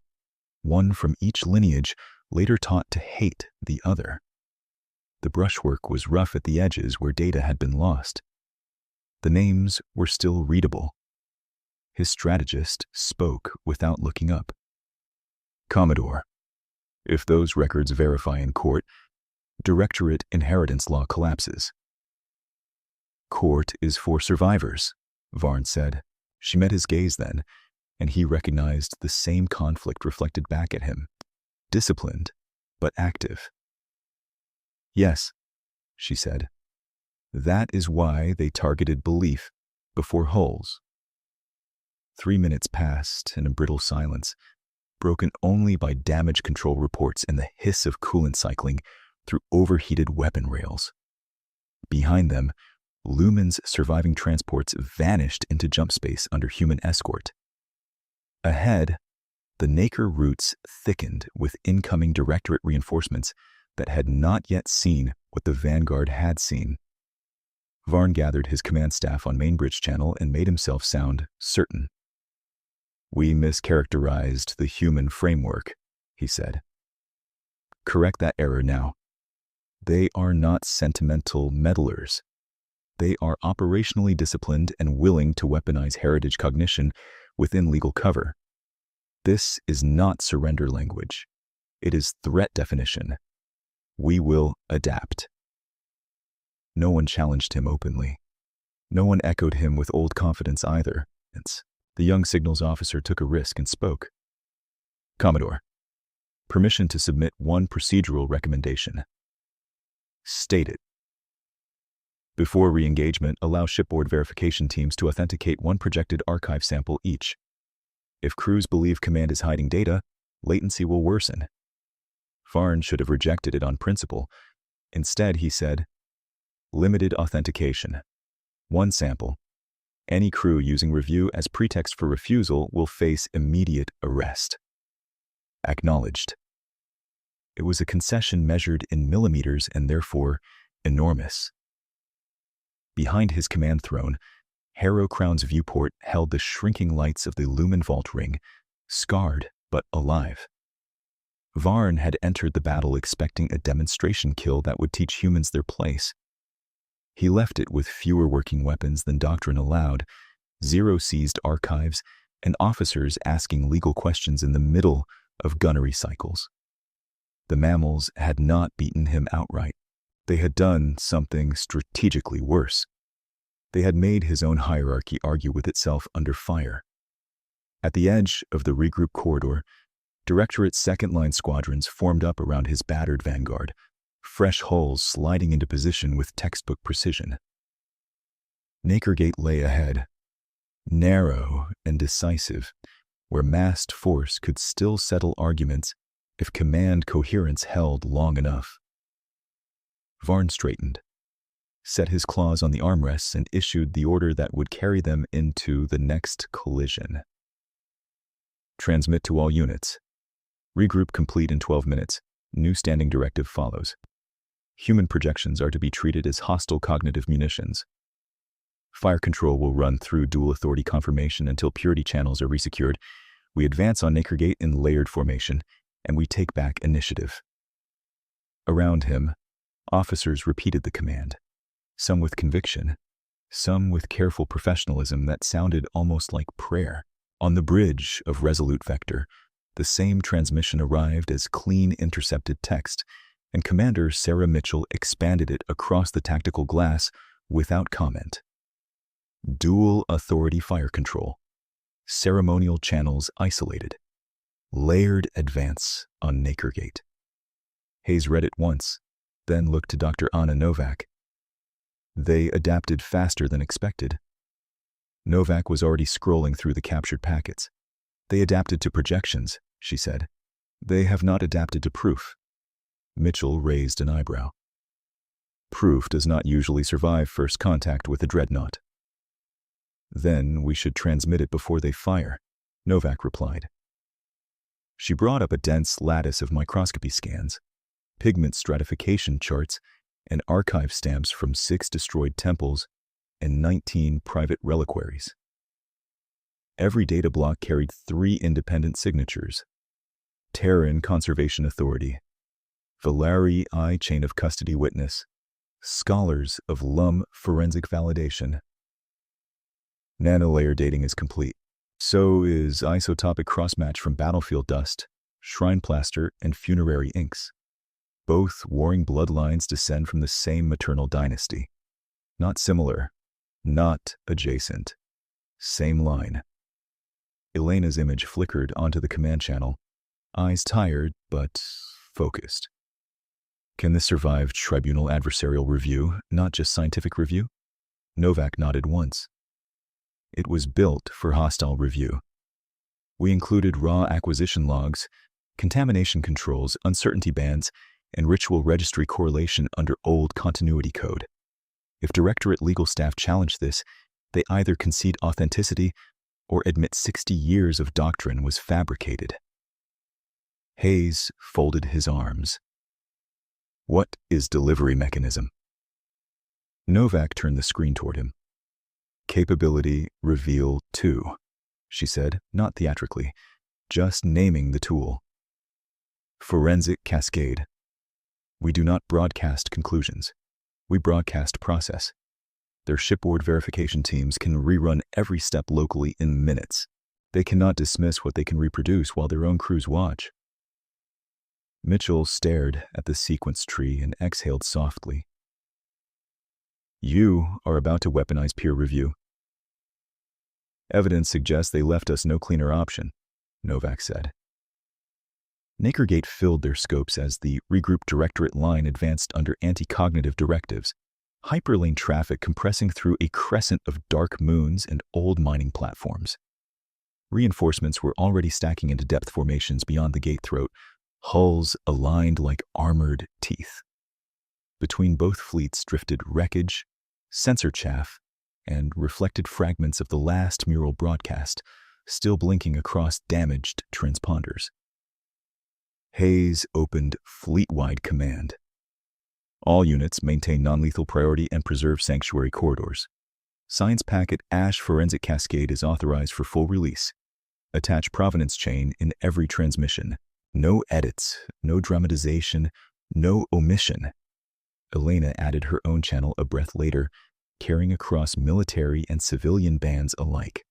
one from each lineage later taught to hate the other. The brushwork was rough at the edges where data had been lost. The names were still readable. His strategist spoke without looking up. Commodore, if those records verify in court, Directorate inheritance law collapses. Court is for survivors, Varn said. She met his gaze then, and he recognized the same conflict reflected back at him. Disciplined, but active. Yes, she said. That is why they targeted belief before hulls. 3 minutes passed in a brittle silence. broken only by damage control reports and the hiss of coolant cycling through overheated weapon rails. Behind them, Lumen's surviving transports vanished into jump space under human escort. Ahead, the Naker routes thickened with incoming Directorate reinforcements that had not yet seen what the Vanguard had seen. Varn gathered his command staff on Main Bridge Channel and made himself sound certain. "We mischaracterized the human framework," he said. "Correct that error now. They are not sentimental meddlers. They are operationally disciplined and willing to weaponize heritage cognition within legal cover. This is not surrender language. It is threat definition. We will adapt." No one challenged him openly. No one echoed him with old confidence either. The young signals officer took a risk and spoke. "Commodore, permission to submit one procedural recommendation." "State it." "Before re-engagement, allow shipboard verification teams to authenticate one projected archive sample each. If crews believe command is hiding data, latency will worsen." Varn should have rejected it on principle. Instead, he said, "Limited authentication. One sample. Any crew using review as pretext for refusal will face immediate arrest." Acknowledged. It was a concession measured in millimeters and therefore enormous. Behind his command throne, Harrow Crown's viewport held the shrinking lights of the Lumen Vault Ring, scarred but alive. Varn had entered the battle expecting a demonstration kill that would teach humans their place. He left it with fewer working weapons than doctrine allowed, 0 seized archives, and officers asking legal questions in the middle of gunnery cycles. The mammals had not beaten him outright. They had done something strategically worse. They had made his own hierarchy argue with itself under fire. At the edge of the regroup corridor, Directorate's second-line squadrons formed up around his battered vanguard, fresh hulls sliding into position with textbook precision. Naker Gate lay ahead, narrow and decisive, where massed force could still settle arguments if command coherence held long enough. Varn straightened, set his claws on the armrests, and issued the order that would carry them into the next collision. "Transmit to all units. Regroup complete in 12 minutes. New standing directive follows. Human projections are to be treated as hostile cognitive munitions. Fire control will run through dual authority confirmation until purity channels are resecured. We advance on Naker Gate in layered formation, and we take back initiative." Around him, officers repeated the command, some with conviction, some with careful professionalism that sounded almost like prayer. On the bridge of Resolute Vector, the same transmission arrived as clean intercepted text, and Commander Sarah Mitchell expanded it across the tactical glass without comment. Dual authority fire control. Ceremonial channels isolated. Layered advance on Naker Gate. Hayes read it once, then looked to Dr. Anna Novak. They adapted faster than expected. Novak was already scrolling through the captured packets. "They adapted to projections," she said. "They have not adapted to proof." Mitchell raised an eyebrow. "Proof does not usually survive first contact with a dreadnought." "Then we should transmit it before they fire," Novak replied. She brought up a dense lattice of microscopy scans, pigment stratification charts, and archive stamps from 6 destroyed temples and 19 private reliquaries. Every data block carried 3 independent signatures: Terran Conservation Authority, Valari I Chain of Custody Witness, Scholars of Lum Forensic Validation. Nanolayer dating is complete. So is isotopic crossmatch from battlefield dust, shrine plaster, and funerary inks. Both warring bloodlines descend from the same maternal dynasty. Not similar, not adjacent. Same line. Elena's image flickered onto the command channel, eyes tired but focused. "Can this survive tribunal adversarial review, not just scientific review?" Novak nodded once. "It was built for hostile review. We included raw acquisition logs, contamination controls, uncertainty bands, and ritual registry correlation under old continuity code. If Directorate legal staff challenge this, they either concede authenticity or admit 60 years of doctrine was fabricated. Hayes folded his arms. What is delivery mechanism? Novak turned the screen toward him. Capability reveal 2, she said, not theatrically, just naming the tool. Forensic cascade. We do not broadcast conclusions. We broadcast process. Their shipboard verification teams can rerun every step locally in minutes. They cannot dismiss what they can reproduce while their own crews watch. Mitchell stared at the sequence tree and exhaled softly. You are about to weaponize peer review. Evidence suggests they left us no cleaner option, Novak said. Nakergate filled their scopes as the regroup Directorate line advanced under anti-cognitive directives, hyperlane traffic compressing through a crescent of dark moons and old mining platforms. Reinforcements were already stacking into depth formations beyond the gate throat, hulls aligned like armored teeth. Between both fleets drifted wreckage, sensor chaff, and reflected fragments of the last mural broadcast, still blinking across damaged transponders. Hayes opened fleet-wide command. All units maintain non-lethal priority and preserve sanctuary corridors. Science packet Ash Forensic Cascade is authorized for full release. Attach provenance chain in every transmission. No edits, no dramatization, no omission. Elena added her own channel a breath later, carrying across military and civilian bands alike.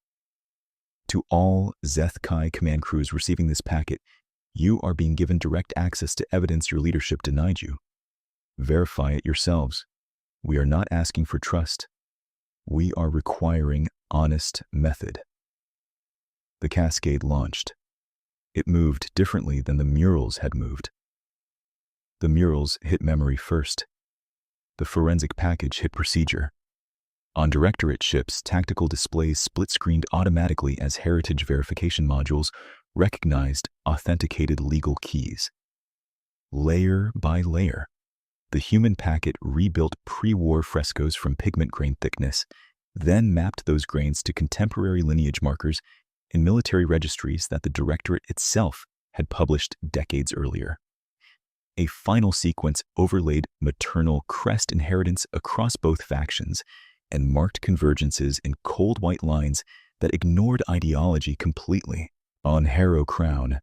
To all Zeth Kai command crews receiving this packet, you are being given direct access to evidence your leadership denied you. Verify it yourselves. We are not asking for trust. We are requiring honest method. The cascade launched. It moved differently than the murals had moved. The murals hit memory first. The forensic package hit procedure. On Directorate ships, tactical displays split-screened automatically as heritage verification modules recognized authenticated legal keys. Layer by layer, the human packet rebuilt pre-war frescoes from pigment grain thickness, then mapped those grains to contemporary lineage markers in military registries that the Directorate itself had published decades earlier. A final sequence overlaid maternal crest inheritance across both factions and marked convergences in cold white lines that ignored ideology completely. On Harrow Crown,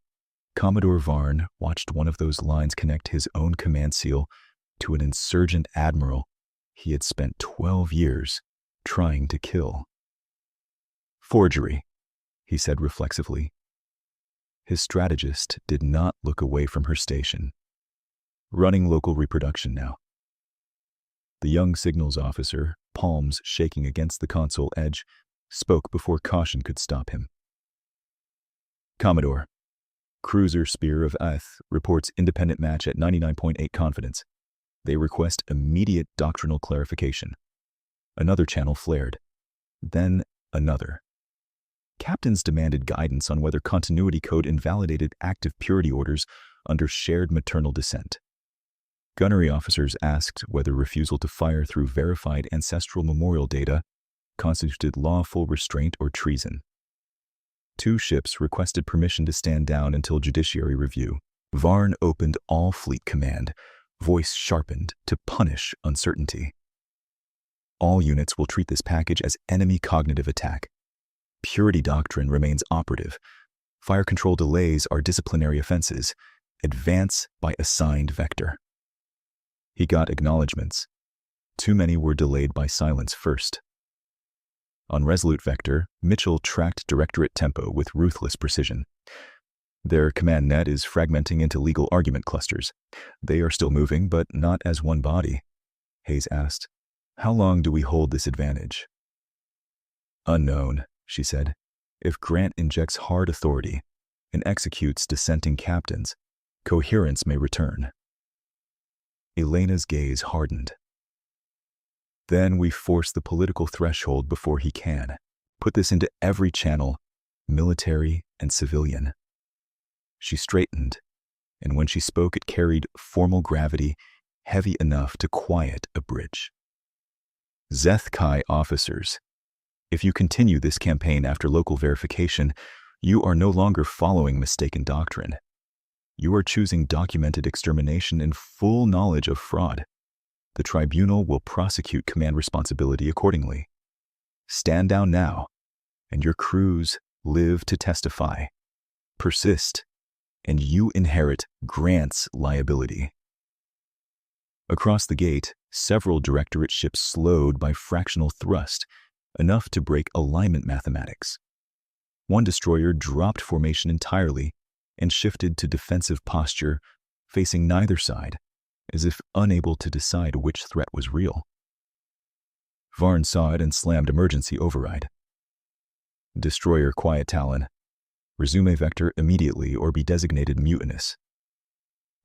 Commodore Varn watched one of those lines connect his own command seal to an insurgent admiral he had spent 12 years trying to kill. Forgery, he said reflexively. His strategist did not look away from her station. Running local reproduction now. The young signals officer, palms shaking against the console edge, spoke before caution could stop him. Commodore, Cruiser Spear of Eth reports independent match at 99.8 confidence. They request immediate doctrinal clarification. Another channel flared. Then another. Captains demanded guidance on whether continuity code invalidated active purity orders under shared maternal descent. Gunnery officers asked whether refusal to fire through verified ancestral memorial data constituted lawful restraint or treason. 2 ships requested permission to stand down until judiciary review. Varn opened all fleet command, voice sharpened to punish uncertainty. All units will treat this package as enemy cognitive attack. Purity doctrine remains operative. Fire control delays are disciplinary offenses. Advance by assigned vector. He got acknowledgments. Too many were delayed by silence first. On Resolute Vector, Mitchell tracked Directorate tempo with ruthless precision. Their command net is fragmenting into legal argument clusters. They are still moving, but not as one body. Hayes asked, "How long do we hold this advantage?" "Unknown," she said. "If Grant injects hard authority and executes dissenting captains, coherence may return." Elena's gaze hardened. "Then we force the political threshold before he can. Put this into every channel, military, and civilian. She straightened, and when she spoke it carried formal gravity heavy enough to quiet a bridge. Zeth Kai officers, if you continue this campaign after local verification, you are no longer following mistaken doctrine. You are choosing documented extermination in full knowledge of fraud. The tribunal will prosecute command responsibility accordingly. Stand down now, and your crews live to testify. Persist, and you inherit Grant's liability. Across the gate, several Directorate ships slowed by fractional thrust, enough to break alignment mathematics. One destroyer dropped formation entirely and shifted to defensive posture, facing neither side, as if unable to decide which threat was real. Varn saw it and slammed emergency override. Destroyer Quiet Talon, resume vector immediately or be designated mutinous.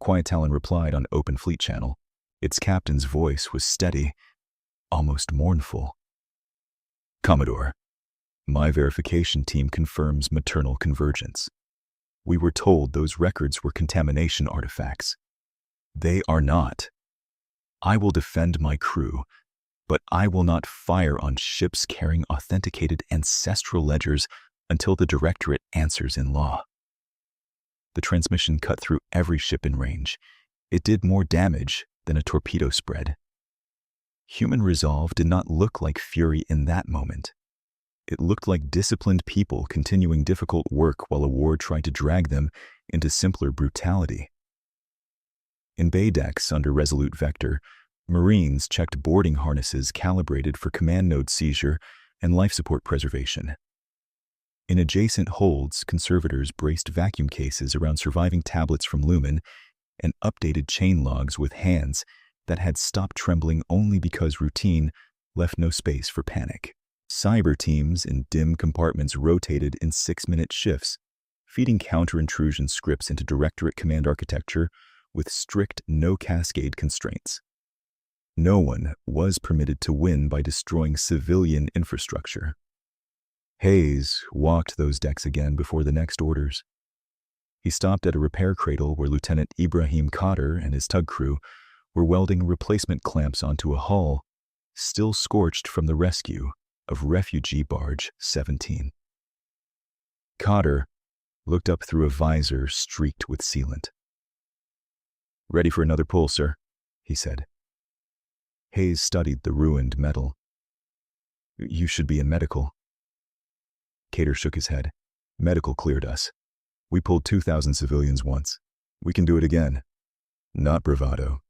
Quiet Talon replied on open fleet channel. Its captain's voice was steady, almost mournful. Commodore, my verification team confirms maternal convergence. We were told those records were contamination artifacts. They are not. I will defend my crew, but I will not fire on ships carrying authenticated ancestral ledgers until the Directorate answers in law. The transmission cut through every ship in range. It did more damage than a torpedo spread. Human resolve did not look like fury in that moment. It looked like disciplined people continuing difficult work while a war tried to drag them into simpler brutality. In bay decks under Resolute Vector, Marines checked boarding harnesses calibrated for command node seizure and life support preservation. In adjacent holds, conservators braced vacuum cases around surviving tablets from Lumen and updated chain logs with hands that had stopped trembling only because routine left no space for panic. Cyber teams in dim compartments rotated in 6-minute shifts, feeding counter-intrusion scripts into Directorate command architecture with strict no-cascade constraints. No one was permitted to win by destroying civilian infrastructure. Hayes walked those decks again before the next orders. He stopped at a repair cradle where Lieutenant Ibrahim Cotter and his tug crew were welding replacement clamps onto a hull still scorched from the rescue of refugee barge 17. Cotter looked up through a visor streaked with sealant. "Ready for another pull, sir," he said. Hayes studied the ruined metal. "You should be in medical." Cater shook his head. "Medical cleared us. We pulled 2,000 civilians once. We can do it again." Not bravado.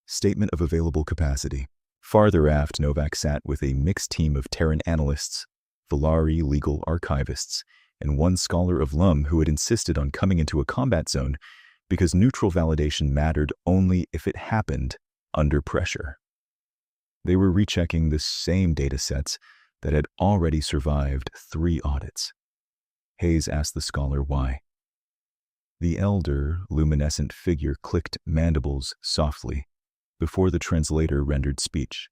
Statement of available capacity. Farther aft, Novak sat with a mixed team of Terran analysts, Valari legal archivists, and one scholar of Lum who had insisted on coming into a combat zone because neutral validation mattered only if it happened under pressure. They were rechecking the same data sets that had already survived 3 audits. Hayes asked the scholar why. The elder, luminescent figure clicked mandibles softly before the translator rendered speech.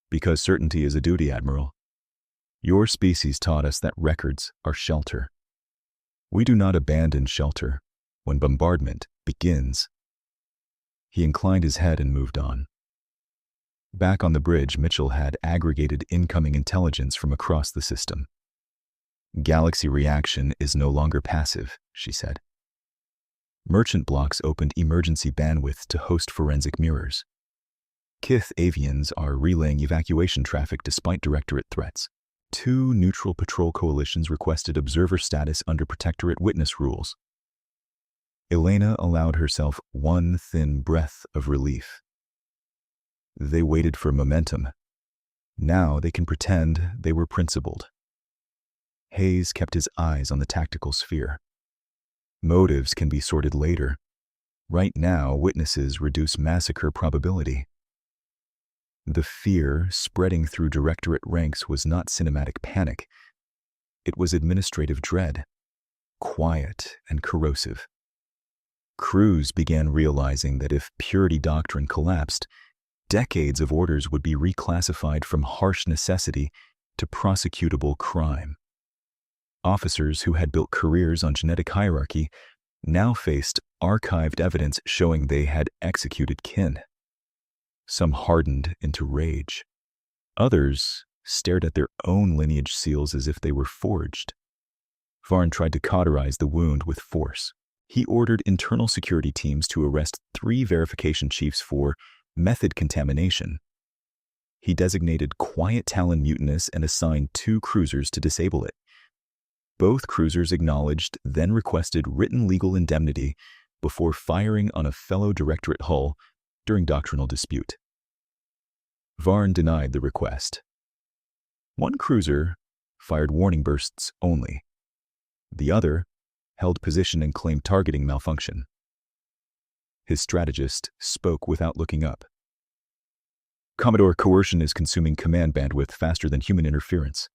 "Because certainty is a duty, Admiral. Your species taught us that records are shelter. We do not abandon shelter when bombardment begins." He inclined his head and moved on. Back on the bridge, Mitchell had aggregated incoming intelligence from across the system. "Galaxy reaction is no longer passive," she said. Merchant blocks opened emergency bandwidth to host forensic mirrors. Kith avians are relaying evacuation traffic despite Directorate threats. 2 neutral patrol coalitions requested observer status under Protectorate witness rules. Elena allowed herself one thin breath of relief. They waited for momentum. Now they can pretend they were principled. Hayes kept his eyes on the tactical sphere. Motives can be sorted later. Right now, witnesses reduce massacre probability. The fear spreading through Directorate ranks was not cinematic panic. It was administrative dread, quiet and corrosive. Crews began realizing that if purity doctrine collapsed, decades of orders would be reclassified from harsh necessity to prosecutable crime. Officers who had built careers on genetic hierarchy now faced archived evidence showing they had executed kin. Some hardened into rage. Others stared at their own lineage seals as if they were forged. Varn tried to cauterize the wound with force. He ordered internal security teams to arrest 3 verification chiefs for method contamination. He designated Quiet Talon mutinous and assigned 2 cruisers to disable it. Both cruisers acknowledged, then requested written legal indemnity before firing on a fellow Directorate hull during doctrinal dispute. Varn denied the request. One cruiser fired warning bursts only. The other held position and claimed targeting malfunction. His strategist spoke without looking up. Commodore, coercion is consuming command bandwidth faster than human interference.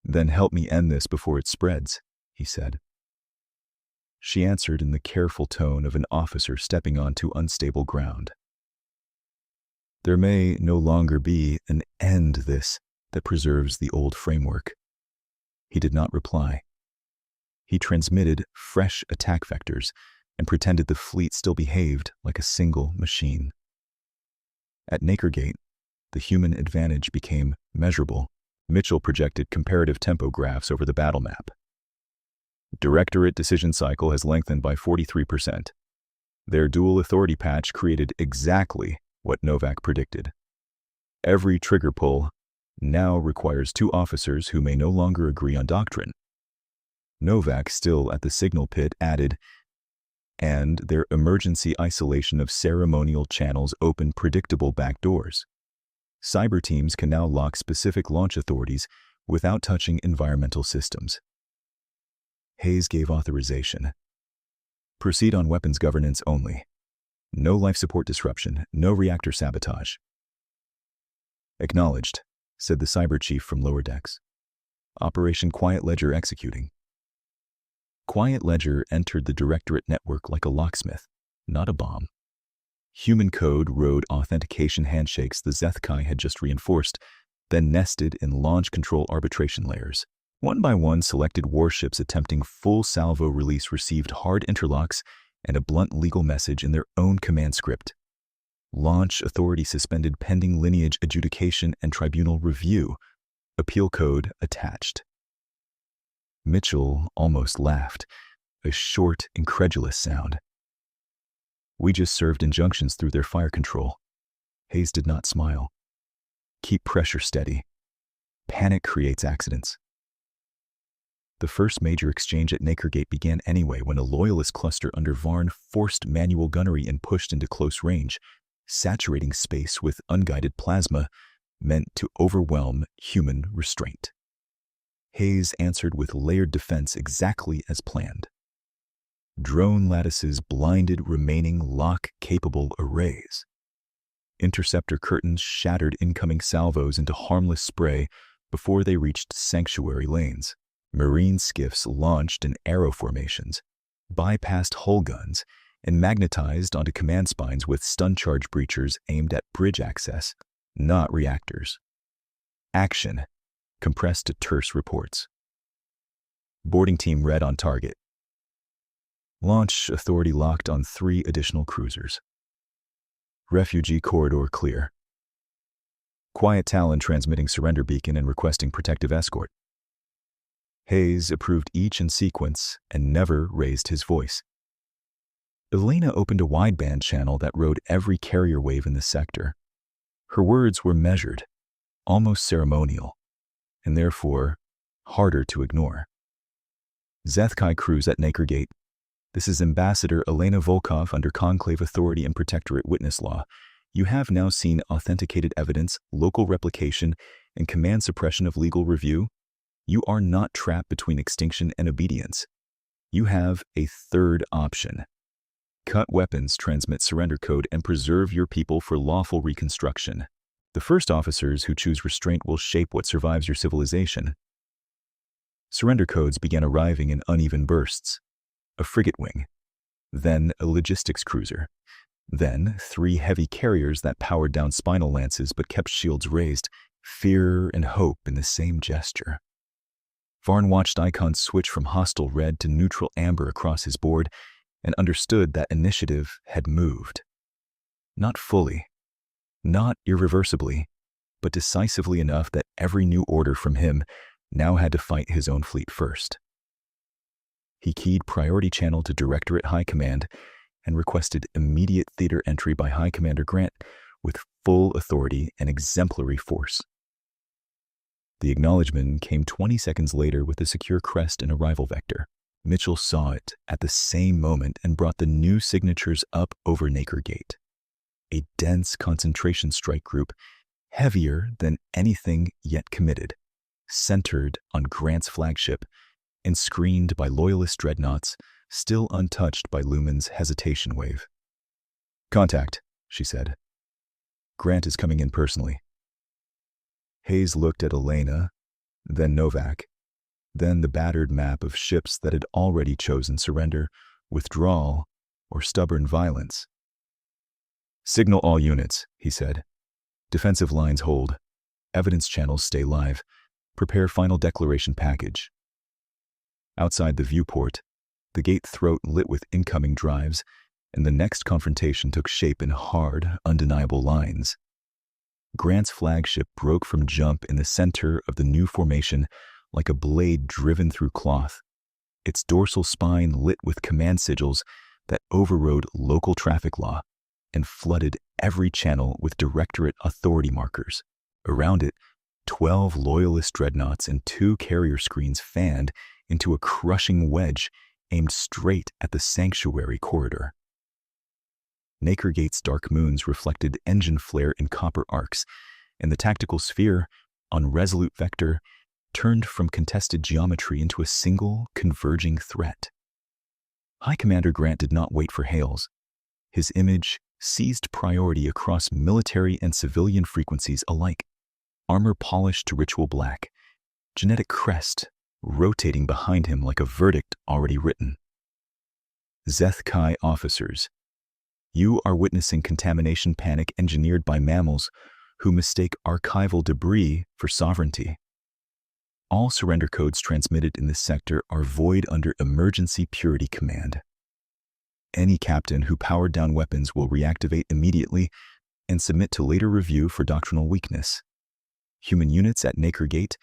Then help me end this before it spreads, he said. She answered in the careful tone of an officer stepping onto unstable ground. There may no longer be an end this that preserves the old framework. He did not reply. He transmitted fresh attack vectors and pretended the fleet still behaved like a single machine. At Nakergate, the human advantage became measurable. Mitchell projected comparative tempo graphs over the battle map. Directorate decision cycle has lengthened by 43%. Their dual authority patch created exactly what Novak predicted. Every trigger pull now requires 2 officers who may no longer agree on doctrine. Novak, still at the signal pit, added, and their emergency isolation of ceremonial channels open predictable backdoors. Cyber teams can now lock specific launch authorities without touching environmental systems. Hayes gave authorization. Proceed on weapons governance only. No life support disruption, no reactor sabotage. Acknowledged, said the cyber chief from lower decks. Operation Quiet Ledger executing. Quiet Ledger entered the Directorate network like a locksmith, not a bomb. Human code rode authentication handshakes the Zethkai had just reinforced, then nested in launch control arbitration layers. One by one, selected warships attempting full salvo release received hard interlocks and a blunt legal message in their own command script. Launch authority suspended pending lineage adjudication and tribunal review. Appeal code attached. Mitchell almost laughed, a short, incredulous sound. We just served injunctions through their fire control. Hayes did not smile. Keep pressure steady. Panic creates accidents. The first major exchange at Nakergate began anyway when a loyalist cluster under Varn forced manual gunnery and pushed into close range, saturating space with unguided plasma meant to overwhelm human restraint. Hayes answered with layered defense exactly as planned. Drone lattices blinded remaining lock-capable arrays. Interceptor curtains shattered incoming salvos into harmless spray before they reached sanctuary lanes. Marine skiffs launched in arrow formations, bypassed hull guns, and magnetized onto command spines with stun charge breachers aimed at bridge access, not reactors. Action, compressed to terse reports. Boarding team red on target. Launch authority locked on 3 additional cruisers. Refugee corridor clear. Quiet Talon transmitting surrender beacon and requesting protective escort. Hayes approved each in sequence and never raised his voice. Elena opened a wideband channel that rode every carrier wave in the sector. Her words were measured, almost ceremonial, and therefore harder to ignore. Zethkai crews at Nakergate. This is Ambassador Elena Volkov under Conclave Authority and Protectorate Witness Law. You have now seen authenticated evidence, local replication, and command suppression of legal review. You are not trapped between extinction and obedience. You have a third option. Cut weapons, transmit surrender code, and preserve your people for lawful reconstruction. The first officers who choose restraint will shape what survives your civilization. Surrender codes began arriving in uneven bursts. A frigate wing, then a logistics cruiser, then 3 heavy carriers that powered down spinal lances but kept shields raised, fear and hope in the same gesture. Varn watched icons switch from hostile red to neutral amber across his board and understood that initiative had moved. Not fully, not irreversibly, but decisively enough that every new order from him now had to fight his own fleet first. He keyed Priority Channel to Directorate High Command and requested immediate theater entry by High Commander Grant with full authority and exemplary force. The acknowledgement came 20 seconds later with a secure crest and arrival vector. Mitchell saw it at the same moment and brought the new signatures up over Naker Gate. A dense concentration strike group, heavier than anything yet committed, centered on Grant's flagship and screened by Loyalist dreadnoughts still untouched by Lumen's hesitation wave. "Contact," she said. "Grant is coming in personally." Hayes looked at Elena, then Novak, then the battered map of ships that had already chosen surrender, withdrawal, or stubborn violence. "Signal all units," he said. "Defensive lines hold. Evidence channels stay live. Prepare final declaration package." Outside the viewport, the gate throat lit with incoming drives, and the next confrontation took shape in hard, undeniable lines. Grant's flagship broke from jump in the center of the new formation like a blade driven through cloth, its dorsal spine lit with command sigils that overrode local traffic law and flooded every channel with Directorate authority markers. Around it, 12 Loyalist dreadnoughts and 2 carrier screens fanned into a crushing wedge aimed straight at the sanctuary corridor. Naker Gate's dark moons reflected engine flare in copper arcs, and the tactical sphere, on resolute vector, turned from contested geometry into a single, converging threat. High Commander Grant did not wait for hails. His image seized priority across military and civilian frequencies alike, armor polished to ritual black, genetic crest rotating behind him like a verdict already written. "Zeth Kai officers, you are witnessing contamination panic engineered by mammals who mistake archival debris for sovereignty. All surrender codes transmitted in this sector are void under emergency purity command. Any captain who powered down weapons will reactivate immediately and submit to later review for doctrinal weakness. Human units at Naker Gate,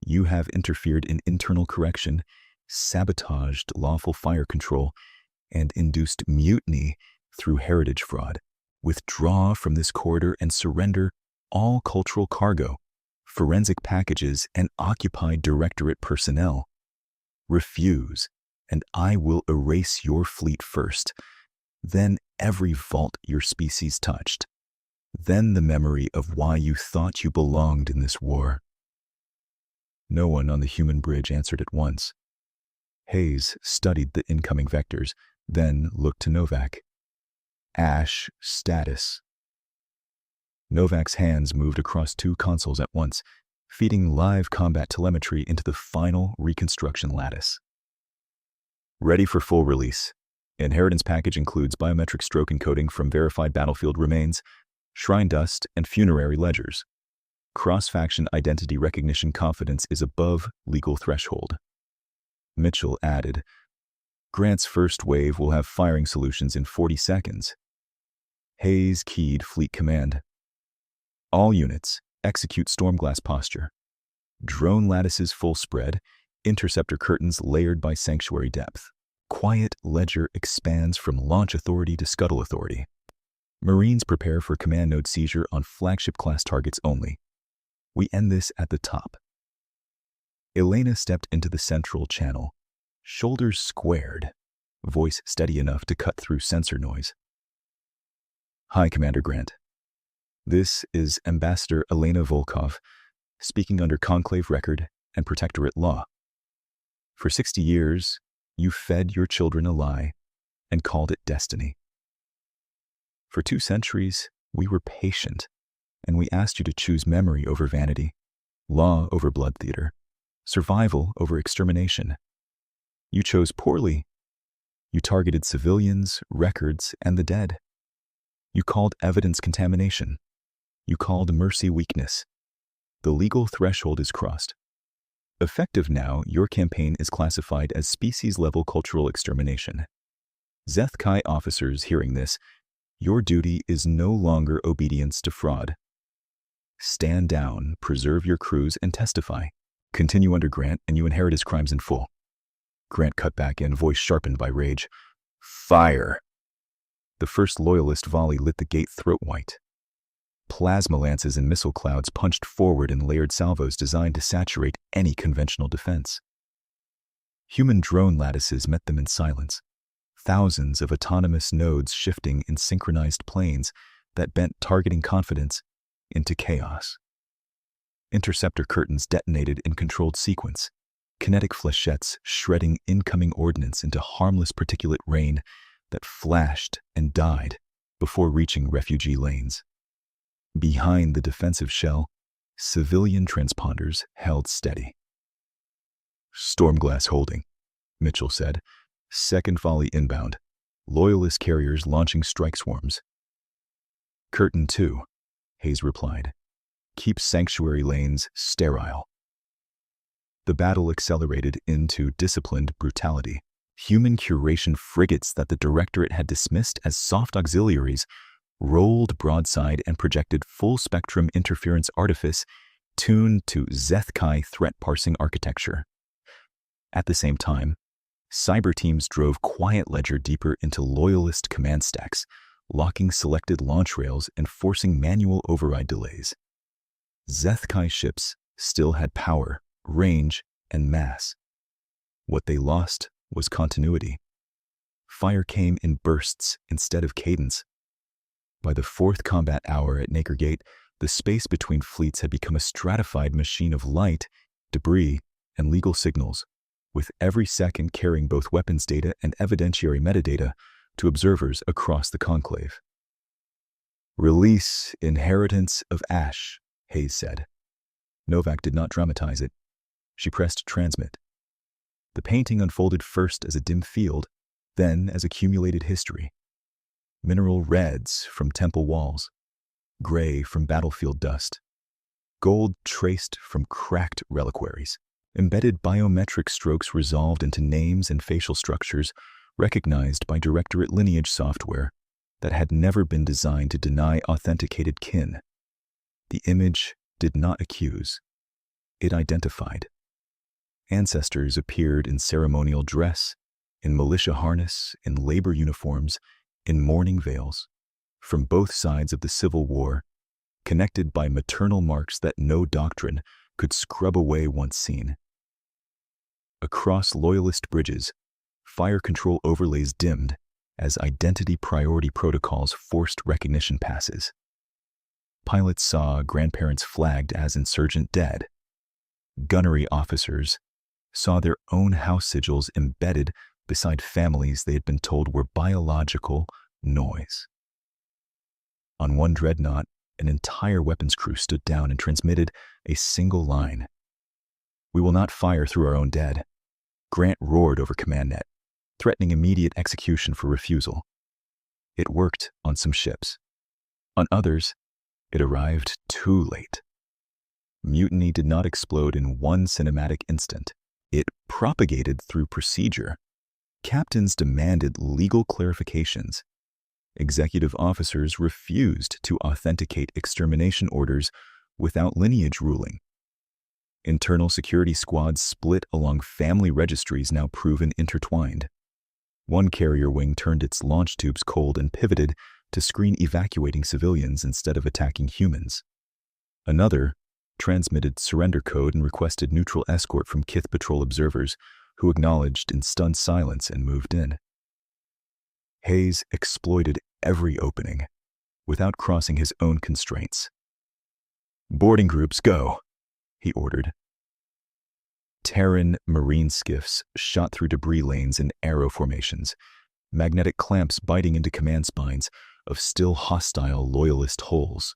you have interfered in internal correction, sabotaged lawful fire control, and induced mutiny through heritage fraud. Withdraw from this corridor and surrender all cultural cargo, forensic packages, and occupied Directorate personnel. Refuse, and I will erase your fleet first, then every vault your species touched, then the memory of why you thought you belonged in this war." No one on the human bridge answered at once. Hayes studied the incoming vectors, then looked to Novak. "Ash status." Novak's hands moved across 2 consoles at once, feeding live combat telemetry into the final reconstruction lattice. "Ready for full release. Inheritance package includes biometric stroke encoding from verified battlefield remains, shrine dust, and funerary ledgers. Cross-faction identity recognition confidence is above legal threshold." Mitchell added, "Grant's first wave will have firing solutions in 40 seconds. Hayes keyed fleet command. "All units, execute stormglass posture. Drone lattices full spread, interceptor curtains layered by sanctuary depth. Quiet ledger expands from launch authority to scuttle authority. Marines prepare for command node seizure on flagship class targets only. We end this at the top." Elena stepped into the central channel, shoulders squared, voice steady enough to cut through sensor noise. "Hi, Commander Grant. This is Ambassador Elena Volkov, speaking under Conclave record and Protectorate law. For 60 years, you fed your children a lie and called it destiny. For 2 centuries, we were patient, and we asked you to choose memory over vanity, law over blood theater, survival over extermination. You chose poorly. You targeted civilians, records, and the dead. You called evidence contamination. You called mercy weakness. The legal threshold is crossed. Effective now, your campaign is classified as species-level cultural extermination. Zeth Kai officers hearing this, your duty is no longer obedience to fraud. Stand down, preserve your crews, and testify. Continue under Grant, and you inherit his crimes in full. Grant cut back in, voice sharpened by rage. Fire! The first Loyalist volley lit the gate throat-white. Plasma lances and missile clouds punched forward in layered salvos designed to saturate any conventional defense. Human drone lattices met them in silence, thousands of autonomous nodes shifting in synchronized planes that bent targeting confidence into chaos. Interceptor curtains detonated in controlled sequence, kinetic flechettes shredding incoming ordnance into harmless particulate rain that flashed and died before reaching refugee lanes. Behind the defensive shell, civilian transponders held steady. Stormglass holding, Mitchell said. Second volley inbound. Loyalist carriers launching strike swarms. Curtain 2, Hayes replied. Keep sanctuary lanes sterile. The battle accelerated into disciplined brutality. Human curation frigates that the Directorate had dismissed as soft auxiliaries rolled broadside and projected full-spectrum interference artifice tuned to Zeth Kai threat-parsing architecture. At the same time, cyber teams drove Quiet Ledger deeper into Loyalist command stacks, locking selected launch rails and forcing manual override delays. Zeth Kai ships still had power, range, and mass. What they lost was continuity. Fire came in bursts instead of cadence. By the fourth combat hour at Naker Gate, the space between fleets had become a stratified machine of light, debris, and legal signals, with every second carrying both weapons data and evidentiary metadata to observers across the conclave. Release Inheritance of Ash, Hayes said. Novak did not dramatize it. She pressed transmit. The painting unfolded first as a dim field, then as accumulated history. Mineral reds from temple walls, gray from battlefield dust, gold traced from cracked reliquaries, embedded biometric strokes resolved into names and facial structures recognized by Directorate lineage software that had never been designed to deny authenticated kin. The image did not accuse. It identified. Ancestors appeared in ceremonial dress, in militia harness, in labor uniforms, in mourning veils, from both sides of the Civil War, connected by maternal marks that no doctrine could scrub away once seen. Across Loyalist bridges, fire control overlays dimmed as identity priority protocols forced recognition passes. Pilots saw grandparents flagged as insurgent dead. Gunnery officers saw their own house sigils embedded beside families they had been told were biological noise. On one dreadnought, an entire weapons crew stood down and transmitted a single line. "We will not fire through our own dead." Grant roared over CommandNet, threatening immediate execution for refusal. It worked on some ships. On others, it arrived too late. Mutiny did not explode in one cinematic instant. It propagated through procedure. Captains demanded legal clarifications. Executive officers refused to authenticate extermination orders without lineage ruling. Internal security squads split along family registries now proven intertwined. One carrier wing turned its launch tubes cold and pivoted to screen evacuating civilians instead of attacking humans. Another transmitted surrender code and requested neutral escort from Kith Patrol observers, who acknowledged in stunned silence and moved in. Hayes exploited every opening, without crossing his own constraints. "Boarding groups, go," he ordered. Terran marine skiffs shot through debris lanes in arrow formations, magnetic clamps biting into command spines of still hostile Loyalist hulls.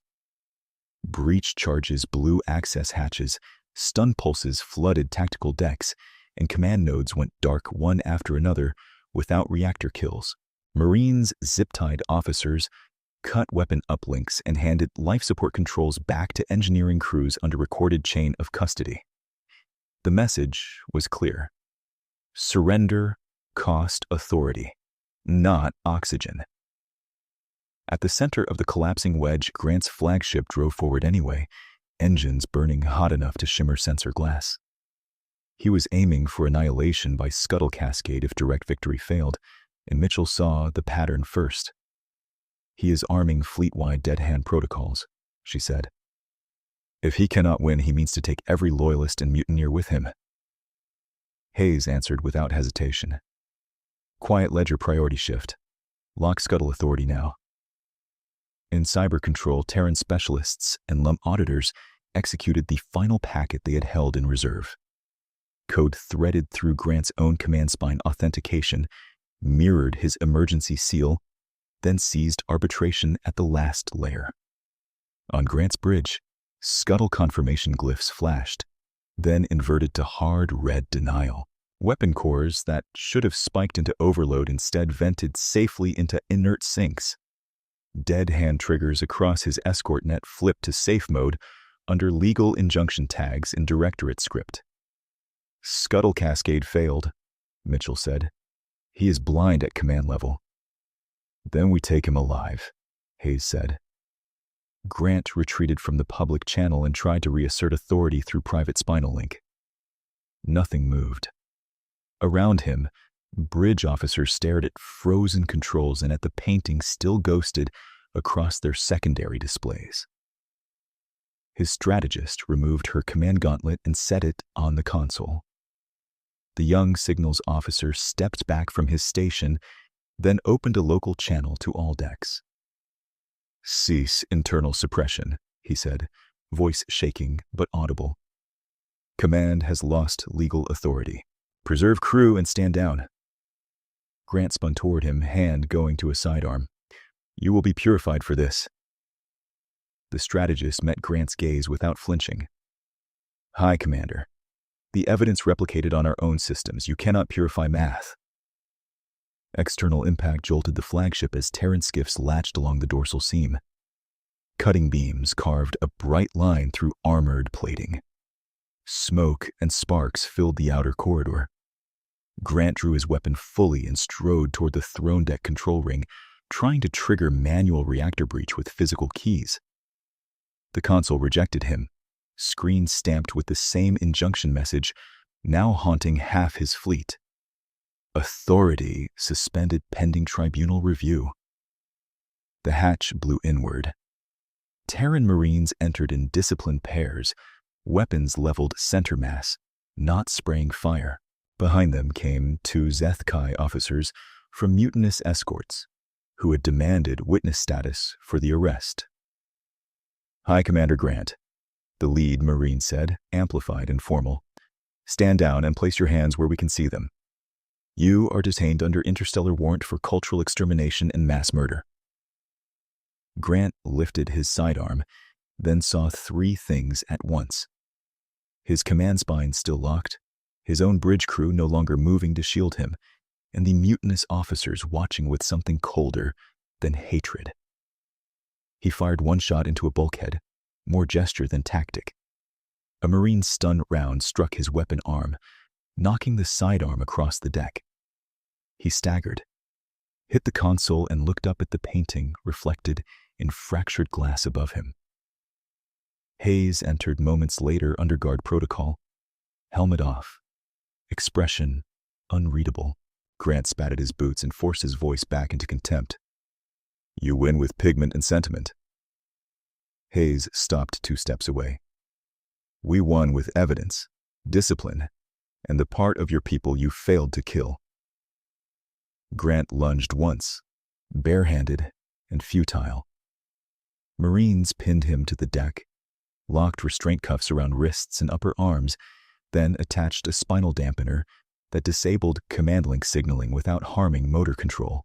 Breach charges blew access hatches, stun pulses flooded tactical decks, and command nodes went dark one after another without reactor kills. Marines zip-tied officers, cut weapon uplinks, and handed life support controls back to engineering crews under recorded chain of custody. The message was clear. Surrender cost authority, not oxygen. At the center of the collapsing wedge, Grant's flagship drove forward anyway, engines burning hot enough to shimmer sensor glass. He was aiming for annihilation by scuttle cascade if direct victory failed, and Mitchell saw the pattern first. He is arming fleet-wide dead-hand protocols, she said. If he cannot win, he means to take every loyalist and mutineer with him. Hayes answered without hesitation. Quiet ledger priority shift. Lock scuttle authority now. In cyber control, Terran specialists and LUM auditors executed the final packet they had held in reserve. Code threaded through Grant's own command spine authentication, mirrored his emergency seal, then seized arbitration at the last layer. On Grant's bridge, scuttle confirmation glyphs flashed, then inverted to hard red denial. Weapon cores that should have spiked into overload instead vented safely into inert sinks. Dead hand triggers across his escort net flipped to safe mode under legal injunction tags in directorate script. Scuttle cascade failed, Mitchell said. He is blind at command level. Then we take him alive, Hayes said. Grant retreated from the public channel and tried to reassert authority through private spinal link. Nothing moved. Around him, bridge officers stared at frozen controls and at the painting still ghosted across their secondary displays. His strategist removed her command gauntlet and set it on the console. The young signals officer stepped back from his station, then opened a local channel to all decks. Cease internal suppression, he said, voice shaking but audible. Command has lost legal authority. Preserve crew and stand down. Grant spun toward him, hand going to a sidearm. You will be purified for this. The strategist met Grant's gaze without flinching. Hi, Commander. The evidence replicated on our own systems. You cannot purify math. External impact jolted the flagship as Terran skiffs latched along the dorsal seam. Cutting beams carved a bright line through armored plating. Smoke and sparks filled the outer corridor. Grant drew his weapon fully and strode toward the throne deck control ring, trying to trigger manual reactor breach with physical keys. The console rejected him, screen stamped with the same injunction message, now haunting half his fleet. Authority suspended pending tribunal review. The hatch blew inward. Terran Marines entered in disciplined pairs, weapons leveled center mass, not spraying fire. Behind them came two Zethkai officers from mutinous escorts, who had demanded witness status for the arrest. Hi, Commander Grant, the lead Marine said, amplified and formal. Stand down and place your hands where we can see them. You are detained under interstellar warrant for cultural extermination and mass murder. Grant lifted his sidearm, then saw three things at once. His command spine still locked, his own bridge crew no longer moving to shield him, and the mutinous officers watching with something colder than hatred. He fired one shot into a bulkhead, more gesture than tactic. A Marine's stun round struck his weapon arm, knocking the sidearm across the deck. He staggered, hit the console, and looked up at the painting reflected in fractured glass above him. Hayes entered moments later under guard protocol, helmet off, expression unreadable. Grant spat at his boots and forced his voice back into contempt. You win with pigment and sentiment. Hayes stopped 2 steps away. We won with evidence, discipline, and the part of your people you failed to kill. Grant lunged once, barehanded and futile. Marines pinned him to the deck, locked restraint cuffs around wrists and upper arms, then attached a spinal dampener that disabled command link signaling without harming motor control.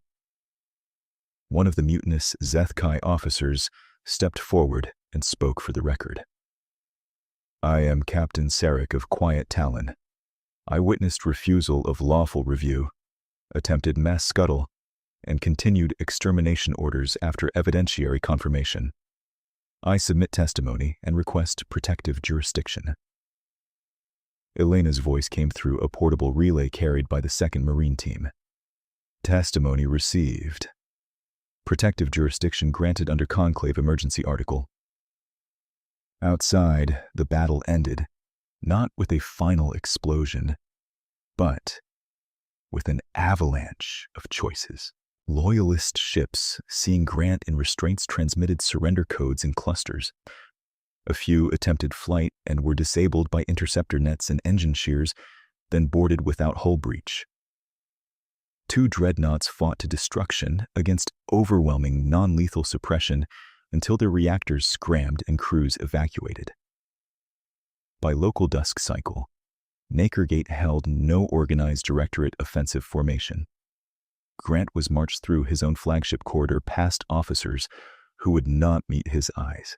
One of the mutinous Zethkai officers stepped forward and spoke for the record. I am Captain Sarek of Quiet Talon. I witnessed refusal of lawful review, attempted mass scuttle, and continued extermination orders after evidentiary confirmation. I submit testimony and request protective jurisdiction. Elena's voice came through a portable relay carried by the 2nd Marine Team. Testimony received. Protective jurisdiction granted under Conclave Emergency Article. Outside, the battle ended, not with a final explosion, but with an avalanche of choices. Loyalist ships, seeing Grant in restraints, transmitted surrender codes in clusters. A few attempted flight and were disabled by interceptor nets and engine shears, then boarded without hull breach. 2 dreadnoughts fought to destruction against overwhelming non-lethal suppression until their reactors scrammed and crews evacuated. By local dusk cycle, Nakergate held no organized directorate offensive formation. Grant was marched through his own flagship corridor past officers who would not meet his eyes.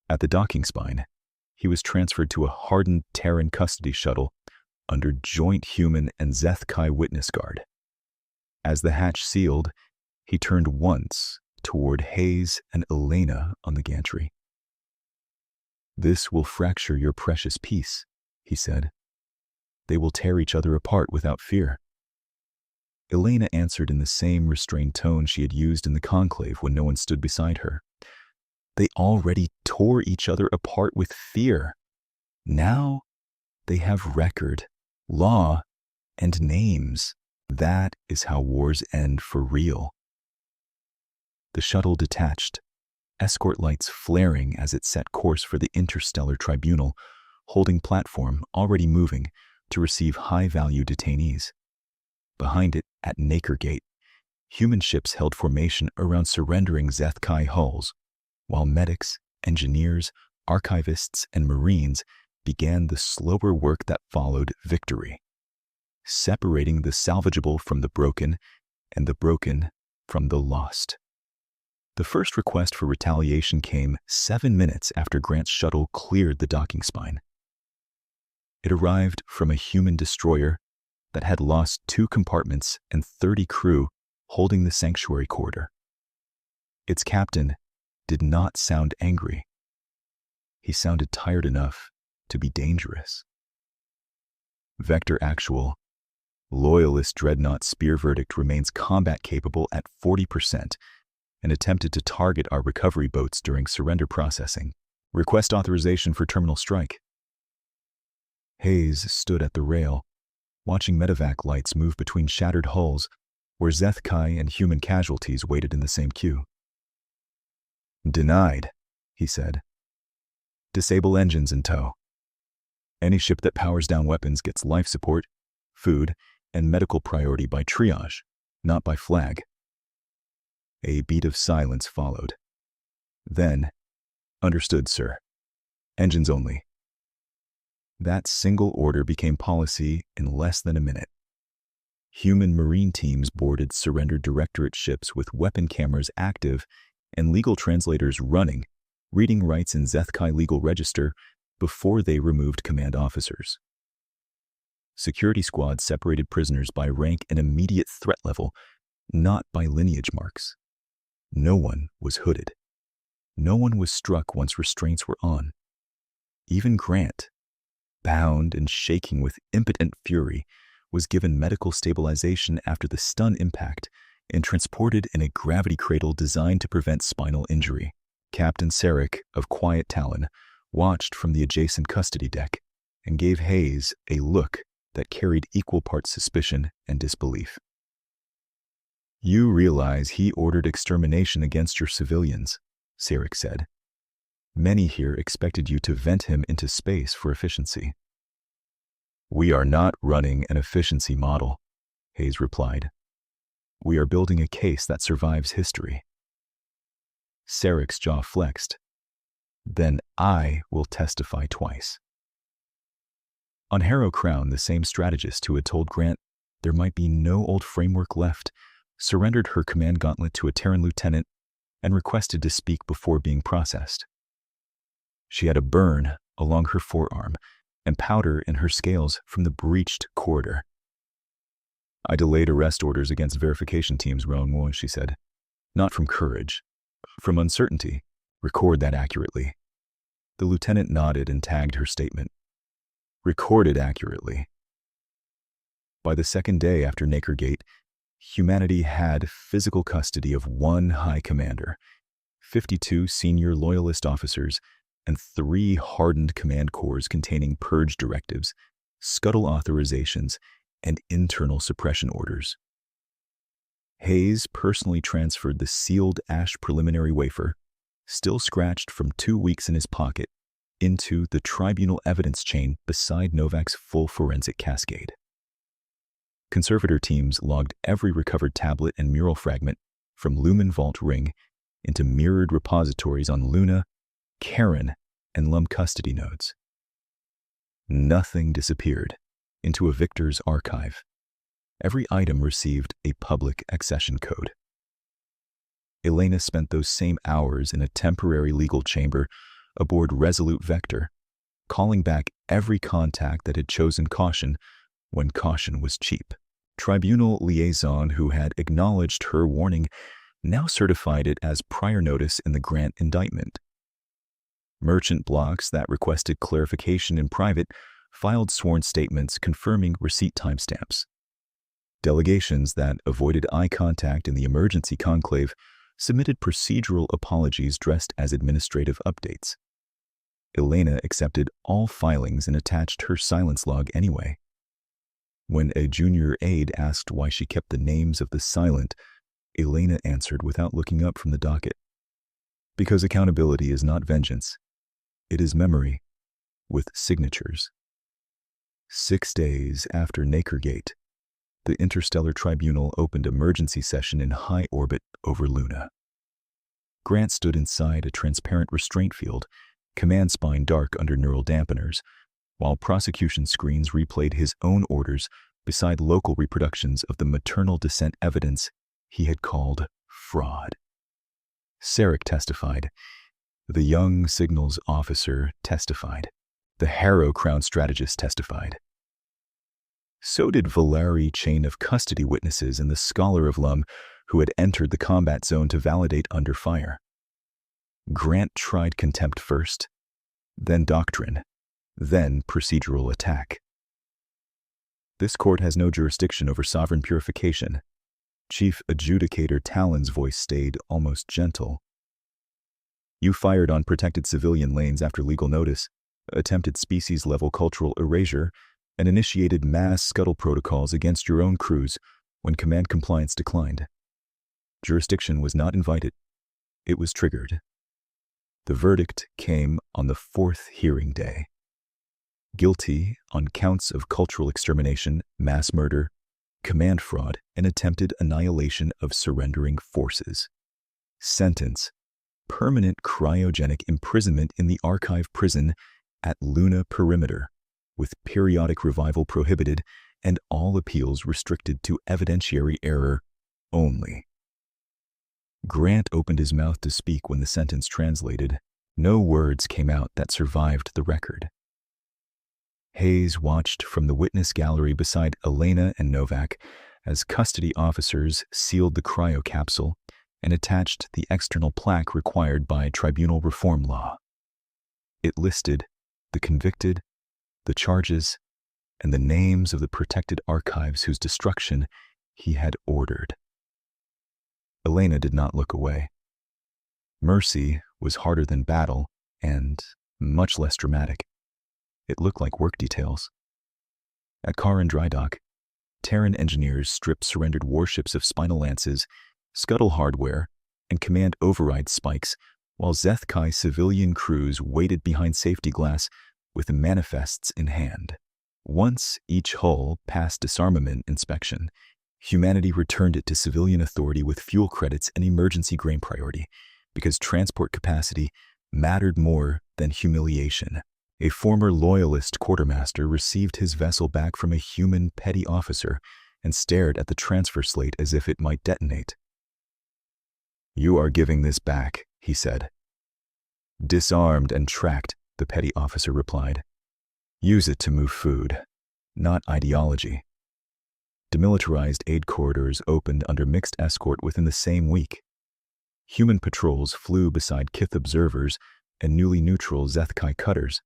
At the docking spine, he was transferred to a hardened Terran custody shuttle under joint human and Zeth-Kai witness guard. As the hatch sealed, he turned once toward Hayes and Elena on the gantry. "This will fracture your precious peace," he said. "They will tear each other apart without fear." Elena answered in the same restrained tone she had used in the conclave when no one stood beside her. They already tore each other apart with fear. Now they have record, law, and names. That is how wars end for real. The shuttle detached, escort lights flaring as it set course for the interstellar tribunal, holding platform already moving to receive high-value detainees. Behind it, at Nakergate, human ships held formation around surrendering Zeth-Kai hulls, while medics, engineers, archivists, and Marines began the slower work that followed victory, separating the salvageable from the broken and the broken from the lost. The first request for retaliation came 7 minutes after Grant's shuttle cleared the docking spine. It arrived from a human destroyer that had lost 2 compartments and 30 crew holding the sanctuary corridor. Its captain did not sound angry. He sounded tired enough to be dangerous. Vector Actual, Loyalist Dreadnought Spear Verdict remains combat capable at 40% and attempted to target our recovery boats during surrender processing. Request authorization for terminal strike. Hayes stood at the rail, watching medevac lights move between shattered hulls where Zeth-Kai and human casualties waited in the same queue. "Denied," he said. "Disable engines in tow. Any ship that powers down weapons gets life support, food, and medical priority by triage, not by flag." A beat of silence followed. Then, "Understood, sir. Engines only." That single order became policy in less than a minute. Human Marine teams boarded surrendered directorate ships with weapon cameras active and legal translators running, reading rights in Zeth-Kai legal register before they removed command officers. Security squads separated prisoners by rank and immediate threat level, not by lineage marks. No one was hooded. No one was struck once restraints were on. Even Grant, bound and shaking with impotent fury, was given medical stabilization after the stun impact and transported in a gravity cradle designed to prevent spinal injury. Captain Sarek of Quiet Talon watched from the adjacent custody deck and gave Hayes a look that carried equal parts suspicion and disbelief. "You realize he ordered extermination against your civilians," Sarek said. "Many here expected you to vent him into space for efficiency." "We are not running an efficiency model," Hayes replied. "We are building a case that survives history." Sarek's jaw flexed. "Then I will testify twice." On Harrow Crown, the same strategist who had told Grant there might be no old framework left surrendered her command gauntlet to a Terran lieutenant and requested to speak before being processed. She had a burn along her forearm and powder in her scales from the breached corridor. "I delayed arrest orders against verification teams, Rowan," she said. "Not from courage, from uncertainty. Record that accurately." The lieutenant nodded and tagged her statement. recorded accurately. By the second day after Nakergate, humanity had physical custody of one high commander, 52 senior loyalist officers, and 3 hardened command corps containing purge directives, scuttle authorizations, and internal suppression orders. Hayes personally transferred the sealed ash preliminary wafer, still scratched from 2 weeks in his pocket, into the tribunal evidence chain beside Novak's full forensic cascade. Conservator teams logged every recovered tablet and mural fragment from Lumen Vault Ring into mirrored repositories on Luna, Karen, and Lum custody nodes. Nothing disappeared into a Victor's archive. Every item received a public accession code. Elena spent those same hours in a temporary legal chamber aboard Resolute Vector, calling back every contact that had chosen caution when caution was cheap. Tribunal liaison who had acknowledged her warning now certified it as prior notice in the Grant indictment. Merchant blocks that requested clarification in private filed sworn statements confirming receipt timestamps. Delegations that avoided eye contact in the emergency conclave submitted procedural apologies dressed as administrative updates. Elena accepted all filings and attached her silence log anyway. When a junior aide asked why she kept the names of the silent, Elena answered without looking up from the docket. Because accountability is not vengeance. It is memory, with signatures. 6 days after Nakergate, the Interstellar Tribunal opened emergency session in high orbit over Luna. Grant stood inside a transparent restraint field, command spine dark under neural dampeners, while prosecution screens replayed his own orders beside local reproductions of the maternal descent evidence he had called fraud. Sarek testified. The young signals officer testified. The Harrow Crown strategist testified. So did Valeri chain of custody witnesses and the scholar of Lum who had entered the combat zone to validate under fire. Grant tried contempt first, then doctrine, then procedural attack. This court has no jurisdiction over sovereign purification. Chief Adjudicator Talon's voice stayed almost gentle. You fired on protected civilian lanes after legal notice, attempted species-level cultural erasure, and initiated mass scuttle protocols against your own crews when command compliance declined. Jurisdiction was not invited. It was triggered. The verdict came on the 4th hearing day. Guilty on counts of cultural extermination, mass murder, command fraud, and attempted annihilation of surrendering forces. Sentence: permanent cryogenic imprisonment in the archive prison at Luna Perimeter, with periodic revival prohibited and all appeals restricted to evidentiary error only. Grant opened his mouth to speak when the sentence translated. No words came out that survived the record. Hayes watched from the witness gallery beside Elena and Novak as custody officers sealed the cryo capsule and attached the external plaque required by tribunal reform law. It listed the convicted, the charges, and the names of the protected archives whose destruction he had ordered. Elena did not look away. Mercy was harder than battle and much less dramatic. It looked like work details. At Karen Dry Dock, Terran engineers stripped surrendered warships of spinal lances, scuttle hardware, and command override spikes, while Zeth Kai civilian crews waited behind safety glass with manifests in hand. Once each hull passed disarmament inspection, humanity returned it to civilian authority with fuel credits and emergency grain priority, because transport capacity mattered more than humiliation. A former loyalist quartermaster received his vessel back from a human petty officer and stared at the transfer slate as if it might detonate. "You are giving this back," he said. "Disarmed and tracked," the petty officer replied. "Use it to move food, not ideology." Demilitarized aid corridors opened under mixed escort within the same week. Human patrols flew beside Kith observers and newly neutral Zeth Kai cutters,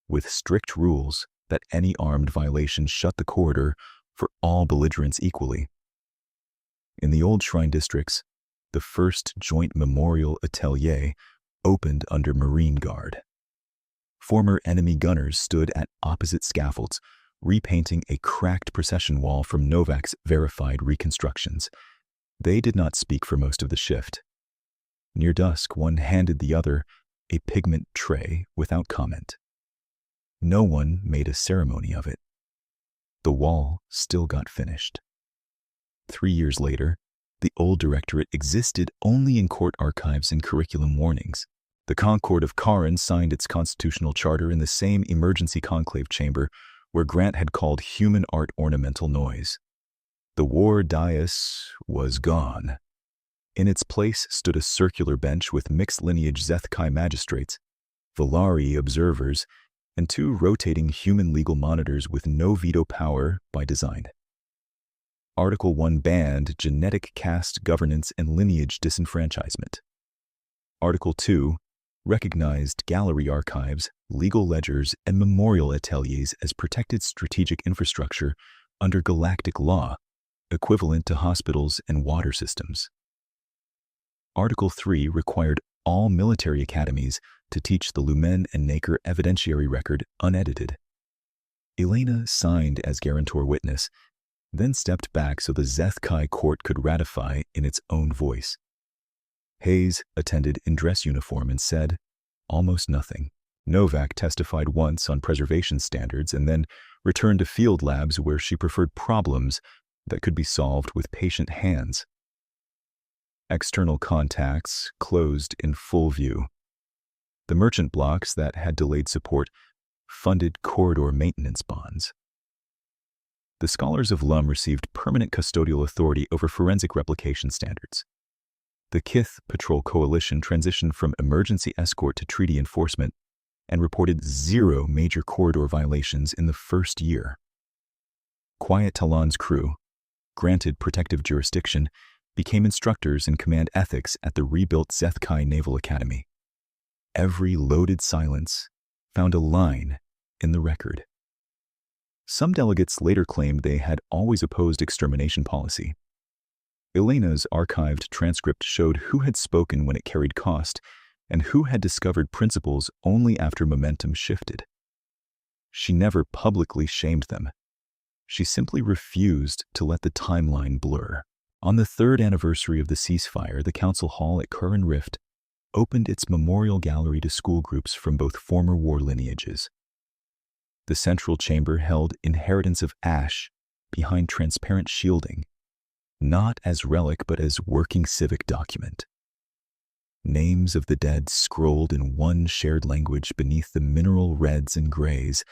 with strict rules that any armed violation shut the corridor for all belligerents equally. In the old shrine districts, the first joint memorial atelier opened under Marine Guard. Former enemy gunners stood at opposite scaffolds, repainting a cracked procession wall from Novak's verified reconstructions. They did not speak for most of the shift. Near dusk, one handed the other a pigment tray without comment. No one made a ceremony of it. The wall still got finished. 3 years later, the old directorate existed only in court archives and curriculum warnings. The Concord of Caron signed its constitutional charter in the same emergency conclave chamber where Grant had called human art ornamental noise. The war dais was gone. In its place stood a circular bench with mixed lineage Zethkai magistrates, Valari observers, and 2 rotating human legal monitors with no veto power by design. Article 1 banned genetic caste governance and lineage disenfranchisement. Article 2 recognized gallery archives, legal ledgers, and memorial ateliers as protected strategic infrastructure under galactic law, equivalent to hospitals and water systems. Article 3 required all military academies to teach the Lumen and Naker evidentiary record unedited. Elena signed as guarantor witness, then stepped back so the Zethkai court could ratify in its own voice. Hayes attended in dress uniform and said almost nothing. Novak testified once on preservation standards and then returned to field labs where she preferred problems that could be solved with patient hands. External contacts closed in full view. The merchant blocks that had delayed support funded corridor maintenance bonds. The scholars of LUM received permanent custodial authority over forensic replication standards. The Kith Patrol Coalition transitioned from emergency escort to treaty enforcement and reported 0 major corridor violations in the first year. Quiet Talon's crew, granted protective jurisdiction, became instructors in command ethics at the rebuilt Zethkai Naval Academy. Every loaded silence found a line in the record. Some delegates later claimed they had always opposed extermination policy. Elena's archived transcript showed who had spoken when it carried cost and who had discovered principles only after momentum shifted. She never publicly shamed them. She simply refused to let the timeline blur. On the 3rd anniversary of the ceasefire, the Council Hall at Curran Rift opened its memorial gallery to school groups from both former war lineages. The central chamber held inheritance of ash behind transparent shielding, not as relic but as working civic document. Names of the dead scrolled in one shared language beneath the mineral reds and grays,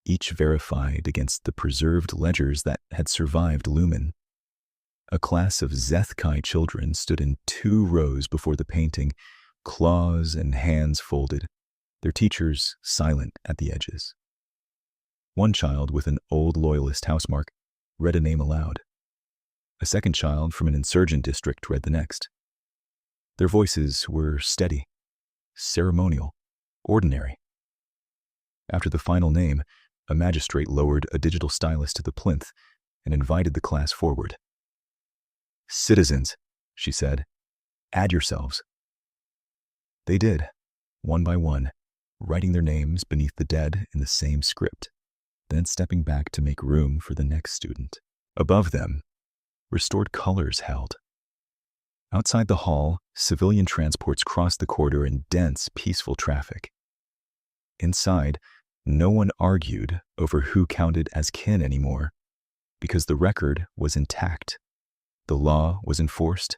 each verified against the preserved ledgers that had survived Lumen. A class of Zethkai children stood in 2 rows before the painting, claws and hands folded, their teachers silent at the edges. One child with an old loyalist housemark read a name aloud. A second child from an insurgent district read the next. Their voices were steady, ceremonial, ordinary. After the final name, a magistrate lowered a digital stylus to the plinth and invited the class forward. "Citizens," she said, "add yourselves." They did, one by one, writing their names beneath the dead in the same script, then stepping back to make room for the next student. Above them, restored colors held. Outside the hall, civilian transports crossed the corridor in dense, peaceful traffic. Inside, no one argued over who counted as kin anymore, because the record was intact, the law was enforced,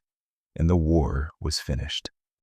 and the war was finished.